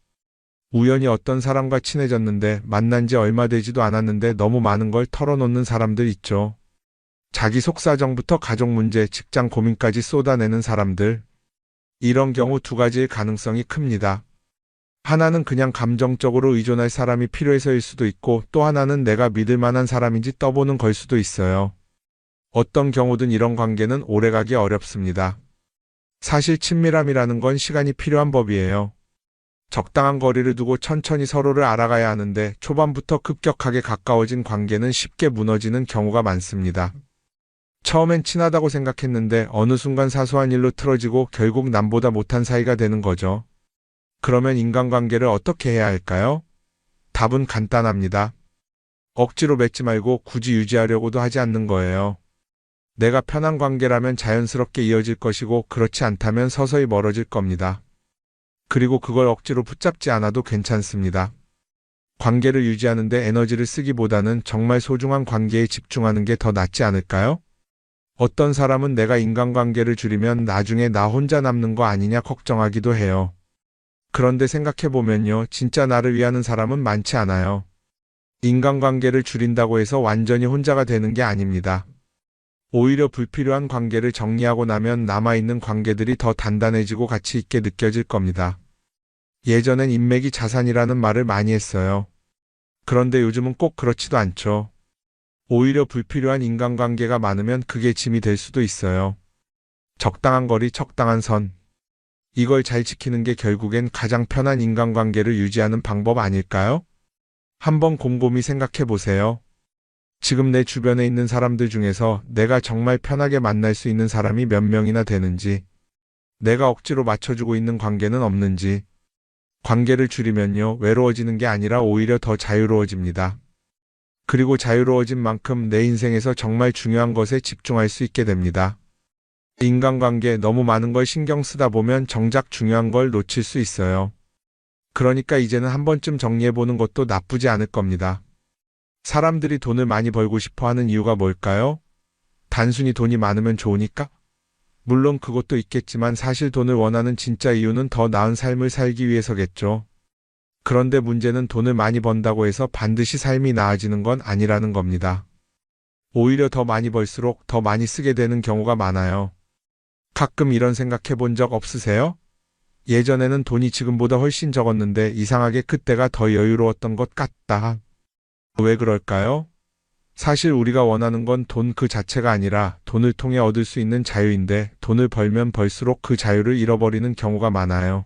우연히 어떤 사람과 친해졌는데 만난 지 얼마 되지도 않았는데 너무 많은 걸 털어놓는 사람들 있죠. 자기 속사정부터 가족 문제, 직장 고민까지 쏟아내는 사람들. 이런 경우 두 가지의 가능성이 큽니다. 하나는 그냥 감정적으로 의존할 사람이 필요해서일 수도 있고 또 하나는 내가 믿을 만한 사람인지 떠보는 걸 수도 있어요. 어떤 경우든 이런 관계는 오래가기 어렵습니다. 사실 친밀함이라는 건 시간이 필요한 법이에요. 적당한 거리를 두고 천천히 서로를 알아가야 하는데 초반부터 급격하게 가까워진 관계는 쉽게 무너지는 경우가 많습니다. 처음엔 친하다고 생각했는데 어느 순간 사소한 일로 틀어지고 결국 남보다 못한 사이가 되는 거죠. 그러면 인간관계를 어떻게 해야 할까요? 답은 간단합니다. 억지로 맺지 말고 굳이 유지하려고도 하지 않는 거예요. 내가 편한 관계라면 자연스럽게 이어질 것이고 그렇지 않다면 서서히 멀어질 겁니다. 그리고 그걸 억지로 붙잡지 않아도 괜찮습니다. 관계를 유지하는데 에너지를 쓰기보다는 정말 소중한 관계에 집중하는 게 더 낫지 않을까요? 어떤 사람은 내가 인간관계를 줄이면 나중에 나 혼자 남는 거 아니냐 걱정하기도 해요. 그런데 생각해보면요, 진짜 나를 위하는 사람은 많지 않아요. 인간관계를 줄인다고 해서 완전히 혼자가 되는 게 아닙니다. 오히려 불필요한 관계를 정리하고 나면 남아있는 관계들이 더 단단해지고 가치 있게 느껴질 겁니다. 예전엔 인맥이 자산이라는 말을 많이 했어요. 그런데 요즘은 꼭 그렇지도 않죠. 오히려 불필요한 인간관계가 많으면 그게 짐이 될 수도 있어요. 적당한 거리, 적당한 선. 이걸 잘 지키는 게 결국엔 가장 편한 인간관계를 유지하는 방법 아닐까요? 한번 곰곰이 생각해 보세요. 지금 내 주변에 있는 사람들 중에서 내가 정말 편하게 만날 수 있는 사람이 몇 명이나 되는지, 내가 억지로 맞춰주고 있는 관계는 없는지. 관계를 줄이면요, 외로워지는 게 아니라 오히려 더 자유로워집니다. 그리고 자유로워진 만큼 내 인생에서 정말 중요한 것에 집중할 수 있게 됩니다. 인간관계 너무 많은 걸 신경 쓰다 보면 정작 중요한 걸 놓칠 수 있어요. 그러니까 이제는 한 번쯤 정리해보는 것도 나쁘지 않을 겁니다. 사람들이 돈을 많이 벌고 싶어 하는 이유가 뭘까요? 단순히 돈이 많으면 좋으니까? 물론 그것도 있겠지만 사실 돈을 원하는 진짜 이유는 더 나은 삶을 살기 위해서겠죠. 그런데 문제는 돈을 많이 번다고 해서 반드시 삶이 나아지는 건 아니라는 겁니다. 오히려 더 많이 벌수록 더 많이 쓰게 되는 경우가 많아요. 가끔 이런 생각해 본 적 없으세요? 예전에는 돈이 지금보다 훨씬 적었는데 이상하게 그때가 더 여유로웠던 것 같다. 왜 그럴까요? 사실 우리가 원하는 건 돈 그 자체가 아니라 돈을 통해 얻을 수 있는 자유인데 돈을 벌면 벌수록 그 자유를 잃어버리는 경우가 많아요.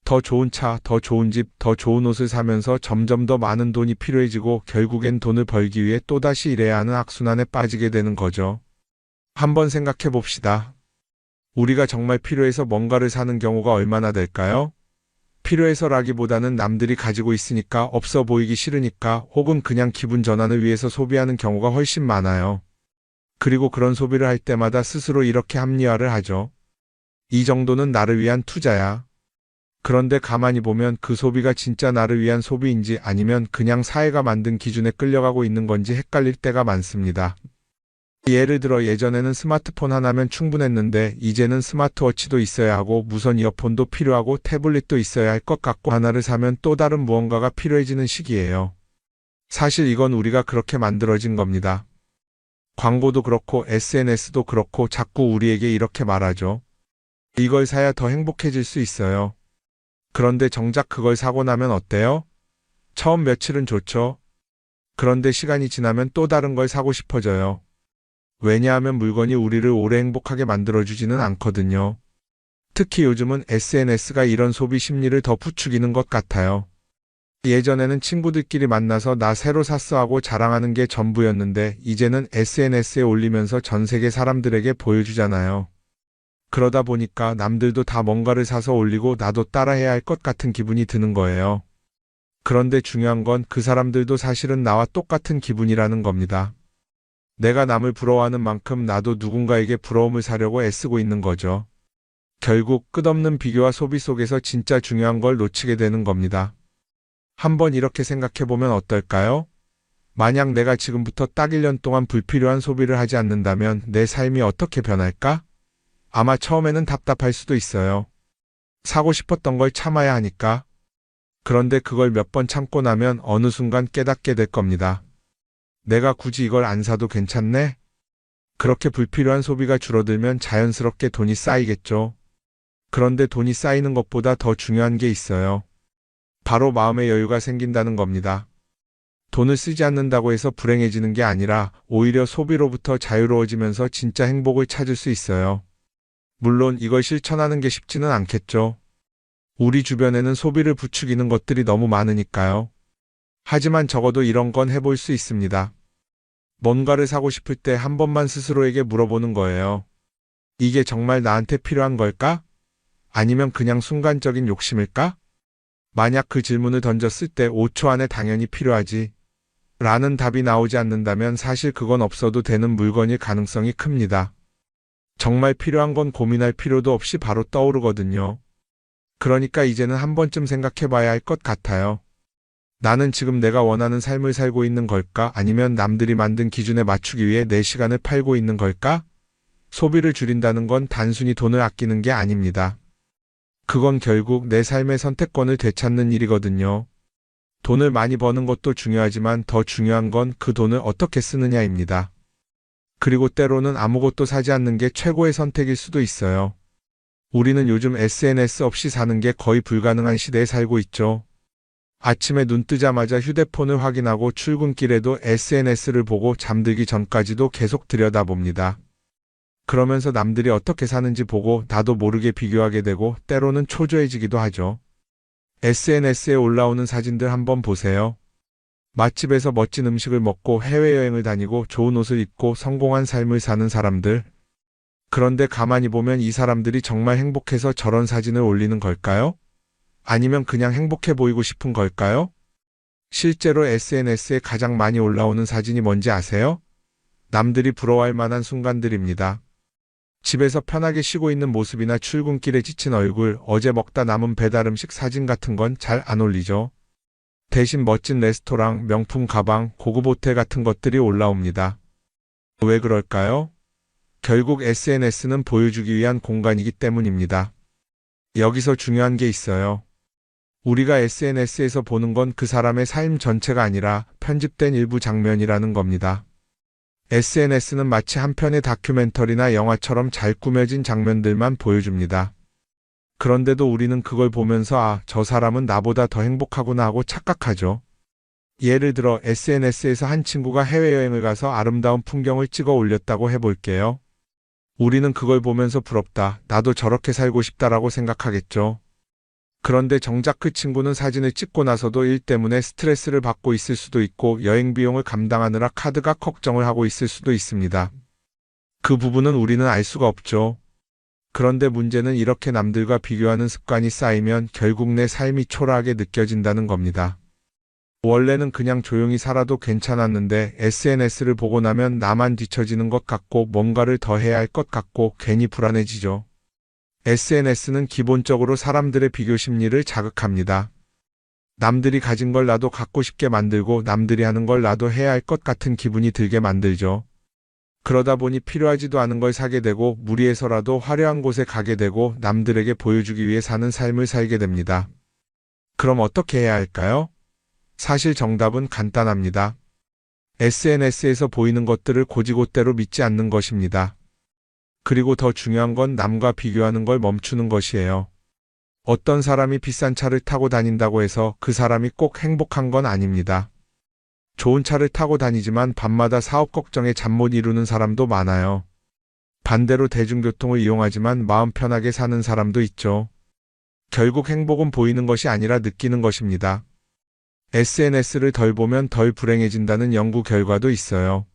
더 좋은 차, 더 좋은 집, 더 좋은 옷을 사면서 점점 더 많은 돈이 필요해지고 결국엔 돈을 벌기 위해 또다시 일해야 하는 악순환에 빠지게 되는 거죠. 한번 생각해 봅시다. 우리가 정말 필요해서 뭔가를 사는 경우가 얼마나 될까요? 필요해서라기보다는 남들이 가지고 있으니까, 없어 보이기 싫으니까, 혹은 그냥 기분 전환을 위해서 소비하는 경우가 훨씬 많아요. 그리고 그런 소비를 할 때마다 스스로 이렇게 합리화를 하죠. 이 정도는 나를 위한 투자야. 그런데 가만히 보면 그 소비가 진짜 나를 위한 소비인지 아니면 그냥 사회가 만든 기준에 끌려가고 있는 건지 헷갈릴 때가 많습니다. 예를 들어 예전에는 스마트폰 하나면 충분했는데 이제는 스마트워치도 있어야 하고 무선 이어폰도 필요하고 태블릿도 있어야 할 것 같고 하나를 사면 또 다른 무언가가 필요해지는 시기예요. 사실 이건 우리가 그렇게 만들어진 겁니다. 광고도 그렇고 SNS도 그렇고 자꾸 우리에게 이렇게 말하죠. 이걸 사야 더 행복해질 수 있어요. 그런데 정작 그걸 사고 나면 어때요? 처음 며칠은 좋죠. 그런데 시간이 지나면 또 다른 걸 사고 싶어져요. 왜냐하면 물건이 우리를 오래 행복하게 만들어주지는 않거든요. 특히 요즘은 SNS가 이런 소비 심리를 더 부추기는 것 같아요. 예전에는 친구들끼리 만나서 나 새로 샀어 하고 자랑하는 게 전부였는데 이제는 SNS에 올리면서 전 세계 사람들에게 보여주잖아요. 그러다 보니까 남들도 다 뭔가를 사서 올리고 나도 따라해야 할 것 같은 기분이 드는 거예요. 그런데 중요한 건 그 사람들도 사실은 나와 똑같은 기분이라는 겁니다. 내가 남을 부러워하는 만큼 나도 누군가에게 부러움을 사려고 애쓰고 있는 거죠. 결국 끝없는 비교와 소비 속에서 진짜 중요한 걸 놓치게 되는 겁니다. 한번 이렇게 생각해보면 어떨까요? 만약 내가 지금부터 딱 1년 동안 불필요한 소비를 하지 않는다면 내 삶이 어떻게 변할까? 아마 처음에는 답답할 수도 있어요. 사고 싶었던 걸 참아야 하니까. 그런데 그걸 몇 번 참고 나면 어느 순간 깨닫게 될 겁니다. 내가 굳이 이걸 안 사도 괜찮네? 그렇게 불필요한 소비가 줄어들면 자연스럽게 돈이 쌓이겠죠. 그런데 돈이 쌓이는 것보다 더 중요한 게 있어요. 바로 마음의 여유가 생긴다는 겁니다. 돈을 쓰지 않는다고 해서 불행해지는 게 아니라 오히려 소비로부터 자유로워지면서 진짜 행복을 찾을 수 있어요. 물론 이걸 실천하는 게 쉽지는 않겠죠. 우리 주변에는 소비를 부추기는 것들이 너무 많으니까요. 하지만 적어도 이런 건 해볼 수 있습니다. 뭔가를 사고 싶을 때 한 번만 스스로에게 물어보는 거예요. 이게 정말 나한테 필요한 걸까? 아니면 그냥 순간적인 욕심일까? 만약 그 질문을 던졌을 때 5초 안에 당연히 필요하지 라는 답이 나오지 않는다면 사실 그건 없어도 되는 물건일 가능성이 큽니다. 정말 필요한 건 고민할 필요도 없이 바로 떠오르거든요. 그러니까 이제는 한 번쯤 생각해 봐야 할 것 같아요. 나는 지금 내가 원하는 삶을 살고 있는 걸까? 아니면 남들이 만든 기준에 맞추기 위해 내 시간을 팔고 있는 걸까? 소비를 줄인다는 건 단순히 돈을 아끼는 게 아닙니다. 그건 결국 내 삶의 선택권을 되찾는 일이거든요. 돈을 많이 버는 것도 중요하지만 더 중요한 건 그 돈을 어떻게 쓰느냐입니다. 그리고 때로는 아무것도 사지 않는 게 최고의 선택일 수도 있어요. 우리는 요즘 SNS 없이 사는 게 거의 불가능한 시대에 살고 있죠. 아침에 눈 뜨자마자 휴대폰을 확인하고 출근길에도 SNS를 보고 잠들기 전까지도 계속 들여다봅니다. 그러면서 남들이 어떻게 사는지 보고 나도 모르게 비교하게 되고 때로는 초조해지기도 하죠. SNS에 올라오는 사진들 한번 보세요. 맛집에서 멋진 음식을 먹고 해외여행을 다니고 좋은 옷을 입고 성공한 삶을 사는 사람들. 그런데 가만히 보면 이 사람들이 정말 행복해서 저런 사진을 올리는 걸까요? 아니면 그냥 행복해 보이고 싶은 걸까요? 실제로 SNS에 가장 많이 올라오는 사진이 뭔지 아세요? 남들이 부러워할 만한 순간들입니다. 집에서 편하게 쉬고 있는 모습이나 출근길에 지친 얼굴, 어제 먹다 남은 배달 음식 사진 같은 건 잘 안 올리죠. 대신 멋진 레스토랑, 명품 가방, 고급 호텔 같은 것들이 올라옵니다. 왜 그럴까요? 결국 SNS는 보여주기 위한 공간이기 때문입니다. 여기서 중요한 게 있어요. 우리가 SNS에서 보는 건 그 사람의 삶 전체가 아니라 편집된 일부 장면이라는 겁니다. SNS는 마치 한 편의 다큐멘터리나 영화처럼 잘 꾸며진 장면들만 보여줍니다. 그런데도 우리는 그걸 보면서 아, 저 사람은 나보다 더 행복하구나 하고 착각하죠. 예를 들어 SNS에서 한 친구가 해외여행을 가서 아름다운 풍경을 찍어 올렸다고 해볼게요. 우리는 그걸 보면서 부럽다, 나도 저렇게 살고 싶다라고 생각하겠죠. 그런데 정작 그 친구는 사진을 찍고 나서도 일 때문에 스트레스를 받고 있을 수도 있고 여행 비용을 감당하느라 카드가 걱정을 하고 있을 수도 있습니다. 그 부분은 우리는 알 수가 없죠. 그런데 문제는 이렇게 남들과 비교하는 습관이 쌓이면 결국 내 삶이 초라하게 느껴진다는 겁니다. 원래는 그냥 조용히 살아도 괜찮았는데 SNS를 보고 나면 나만 뒤처지는 것 같고 뭔가를 더 해야 할 것 같고 괜히 불안해지죠. SNS는 기본적으로 사람들의 비교 심리를 자극합니다. 남들이 가진 걸 나도 갖고 싶게 만들고 남들이 하는 걸 나도 해야 할 것 같은 기분이 들게 만들죠. 그러다 보니 필요하지도 않은 걸 사게 되고 무리해서라도 화려한 곳에 가게 되고 남들에게 보여주기 위해 사는 삶을 살게 됩니다. 그럼 어떻게 해야 할까요? 사실 정답은 간단합니다. SNS에서 보이는 것들을 곧이곧대로 믿지 않는 것입니다. 그리고 더 중요한 건 남과 비교하는 걸 멈추는 것이에요. 어떤 사람이 비싼 차를 타고 다닌다고 해서 그 사람이 꼭 행복한 건 아닙니다. 좋은 차를 타고 다니지만 밤마다 사업 걱정에 잠 못 이루는 사람도 많아요. 반대로 대중교통을 이용하지만 마음 편하게 사는 사람도 있죠. 결국 행복은 보이는 것이 아니라 느끼는 것입니다. SNS를 덜 보면 덜 불행해진다는 연구 결과도 있어요.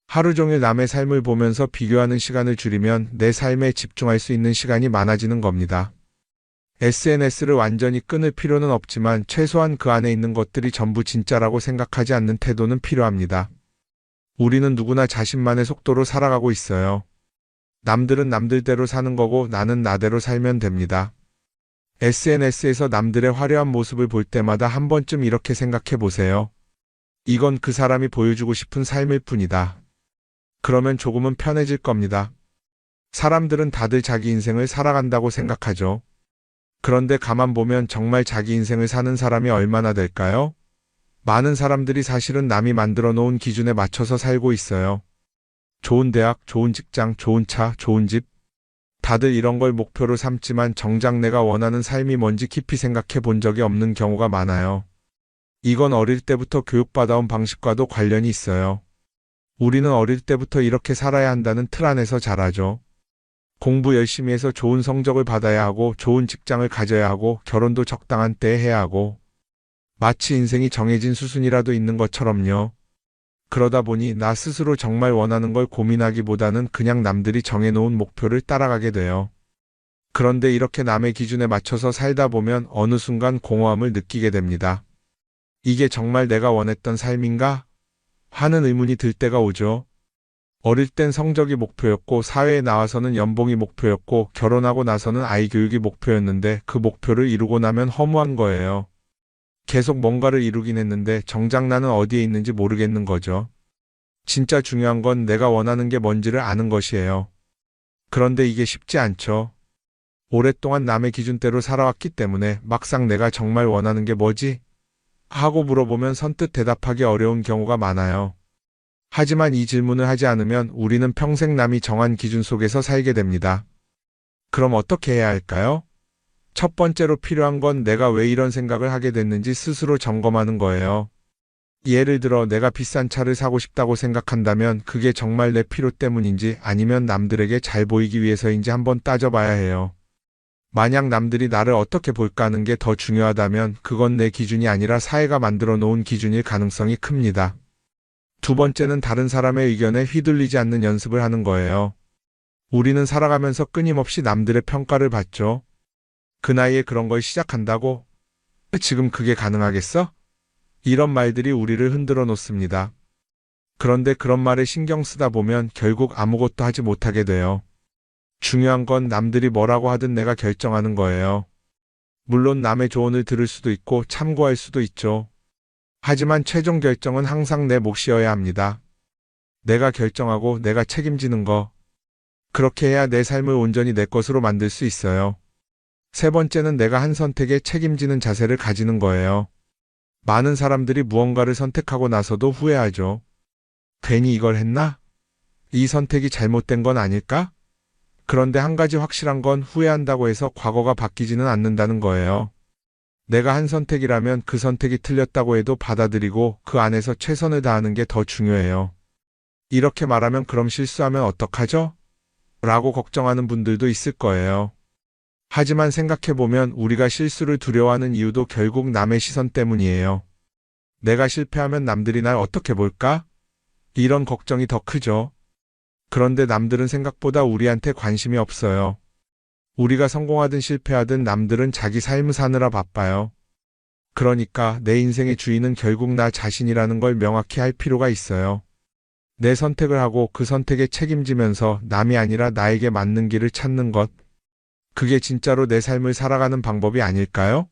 하루 종일 남의 삶을 보면서 비교하는 시간을 줄이면 내 삶에 집중할 수 있는 시간이 많아지는 겁니다. SNS를 완전히 끊을 필요는 없지만 최소한 그 안에 있는 것들이 전부 진짜라고 생각하지 않는 태도는 필요합니다. 우리는 누구나 자신만의 속도로 살아가고 있어요. 남들은 남들대로 사는 거고 나는 나대로 살면 됩니다. SNS에서 남들의 화려한 모습을 볼 때마다 한 번쯤 이렇게 생각해 보세요. 이건 그 사람이 보여주고 싶은 삶일 뿐이다. 그러면 조금은 편해질 겁니다. 사람들은 다들 자기 인생을 살아간다고 생각하죠. 그런데 가만 보면 정말 자기 인생을 사는 사람이 얼마나 될까요? 많은 사람들이 사실은 남이 만들어 놓은 기준에 맞춰서 살고 있어요. 좋은 대학, 좋은 직장, 좋은 차, 좋은 집. 다들 이런 걸 목표로 삼지만 정작 내가 원하는 삶이 뭔지 깊이 생각해 본 적이 없는 경우가 많아요. 이건 어릴 때부터 교육받아온 방식과도 관련이 있어요. 우리는 어릴 때부터 이렇게 살아야 한다는 틀 안에서 자라죠. 공부 열심히 해서 좋은 성적을 받아야 하고, 좋은 직장을 가져야 하고, 결혼도 적당한 때에 해야 하고, 마치 인생이 정해진 수순이라도 있는 것처럼요. 그러다 보니 나 스스로 정말 원하는 걸 고민하기보다는 그냥 남들이 정해놓은 목표를 따라가게 돼요. 그런데 이렇게 남의 기준에 맞춰서 살다 보면 어느 순간 공허함을 느끼게 됩니다. 이게 정말 내가 원했던 삶인가? 하는 의문이 들 때가 오죠. 어릴 땐 성적이 목표였고, 사회에 나와서는 연봉이 목표였고, 결혼하고 나서는 아이 교육이 목표였는데 그 목표를 이루고 나면 허무한 거예요. 계속 뭔가를 이루긴 했는데 정작 나는 어디에 있는지 모르겠는 거죠. 진짜 중요한 건 내가 원하는 게 뭔지를 아는 것이에요. 그런데 이게 쉽지 않죠. 오랫동안 남의 기준대로 살아왔기 때문에 막상 내가 정말 원하는 게 뭐지? 하고 물어보면 선뜻 대답하기 어려운 경우가 많아요. 하지만 이 질문을 하지 않으면 우리는 평생 남이 정한 기준 속에서 살게 됩니다. 그럼 어떻게 해야 할까요? 첫 번째로 필요한 건 내가 왜 이런 생각을 하게 됐는지 스스로 점검하는 거예요. 예를 들어 내가 비싼 차를 사고 싶다고 생각한다면 그게 정말 내 필요 때문인지 아니면 남들에게 잘 보이기 위해서인지 한번 따져봐야 해요. 만약 남들이 나를 어떻게 볼까 하는 게 더 중요하다면 그건 내 기준이 아니라 사회가 만들어 놓은 기준일 가능성이 큽니다. 두 번째는 다른 사람의 의견에 휘둘리지 않는 연습을 하는 거예요. 우리는 살아가면서 끊임없이 남들의 평가를 받죠. 그 나이에 그런 걸 시작한다고? 지금 그게 가능하겠어? 이런 말들이 우리를 흔들어 놓습니다. 그런데 그런 말에 신경 쓰다 보면 결국 아무것도 하지 못하게 돼요. 중요한 건 남들이 뭐라고 하든 내가 결정하는 거예요. 물론 남의 조언을 들을 수도 있고 참고할 수도 있죠. 하지만 최종 결정은 항상 내 몫이어야 합니다. 내가 결정하고 내가 책임지는 거. 그렇게 해야 내 삶을 온전히 내 것으로 만들 수 있어요. 세 번째는 내가 한 선택에 책임지는 자세를 가지는 거예요. 많은 사람들이 무언가를 선택하고 나서도 후회하죠. 괜히 이걸 했나? 이 선택이 잘못된 건 아닐까? 그런데 한 가지 확실한 건 후회한다고 해서 과거가 바뀌지는 않는다는 거예요. 내가 한 선택이라면 그 선택이 틀렸다고 해도 받아들이고 그 안에서 최선을 다하는 게 더 중요해요. 이렇게 말하면 그럼 실수하면 어떡하죠? 라고 걱정하는 분들도 있을 거예요. 하지만 생각해보면 우리가 실수를 두려워하는 이유도 결국 남의 시선 때문이에요. 내가 실패하면 남들이 날 어떻게 볼까? 이런 걱정이 더 크죠. 그런데 남들은 생각보다 우리한테 관심이 없어요. 우리가 성공하든 실패하든 남들은 자기 삶을 사느라 바빠요. 그러니까 내 인생의 주인은 결국 나 자신이라는 걸 명확히 할 필요가 있어요. 내 선택을 하고 그 선택에 책임지면서 남이 아니라 나에게 맞는 길을 찾는 것. 그게 진짜로 내 삶을 살아가는 방법이 아닐까요?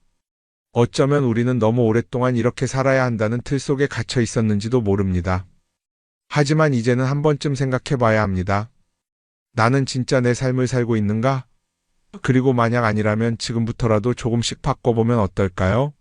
어쩌면 우리는 너무 오랫동안 이렇게 살아야 한다는 틀 속에 갇혀 있었는지도 모릅니다. 하지만 이제는 한 번쯤 생각해 봐야 합니다. 나는 진짜 내 삶을 살고 있는가? 그리고 만약 아니라면 지금부터라도 조금씩 바꿔보면 어떨까요?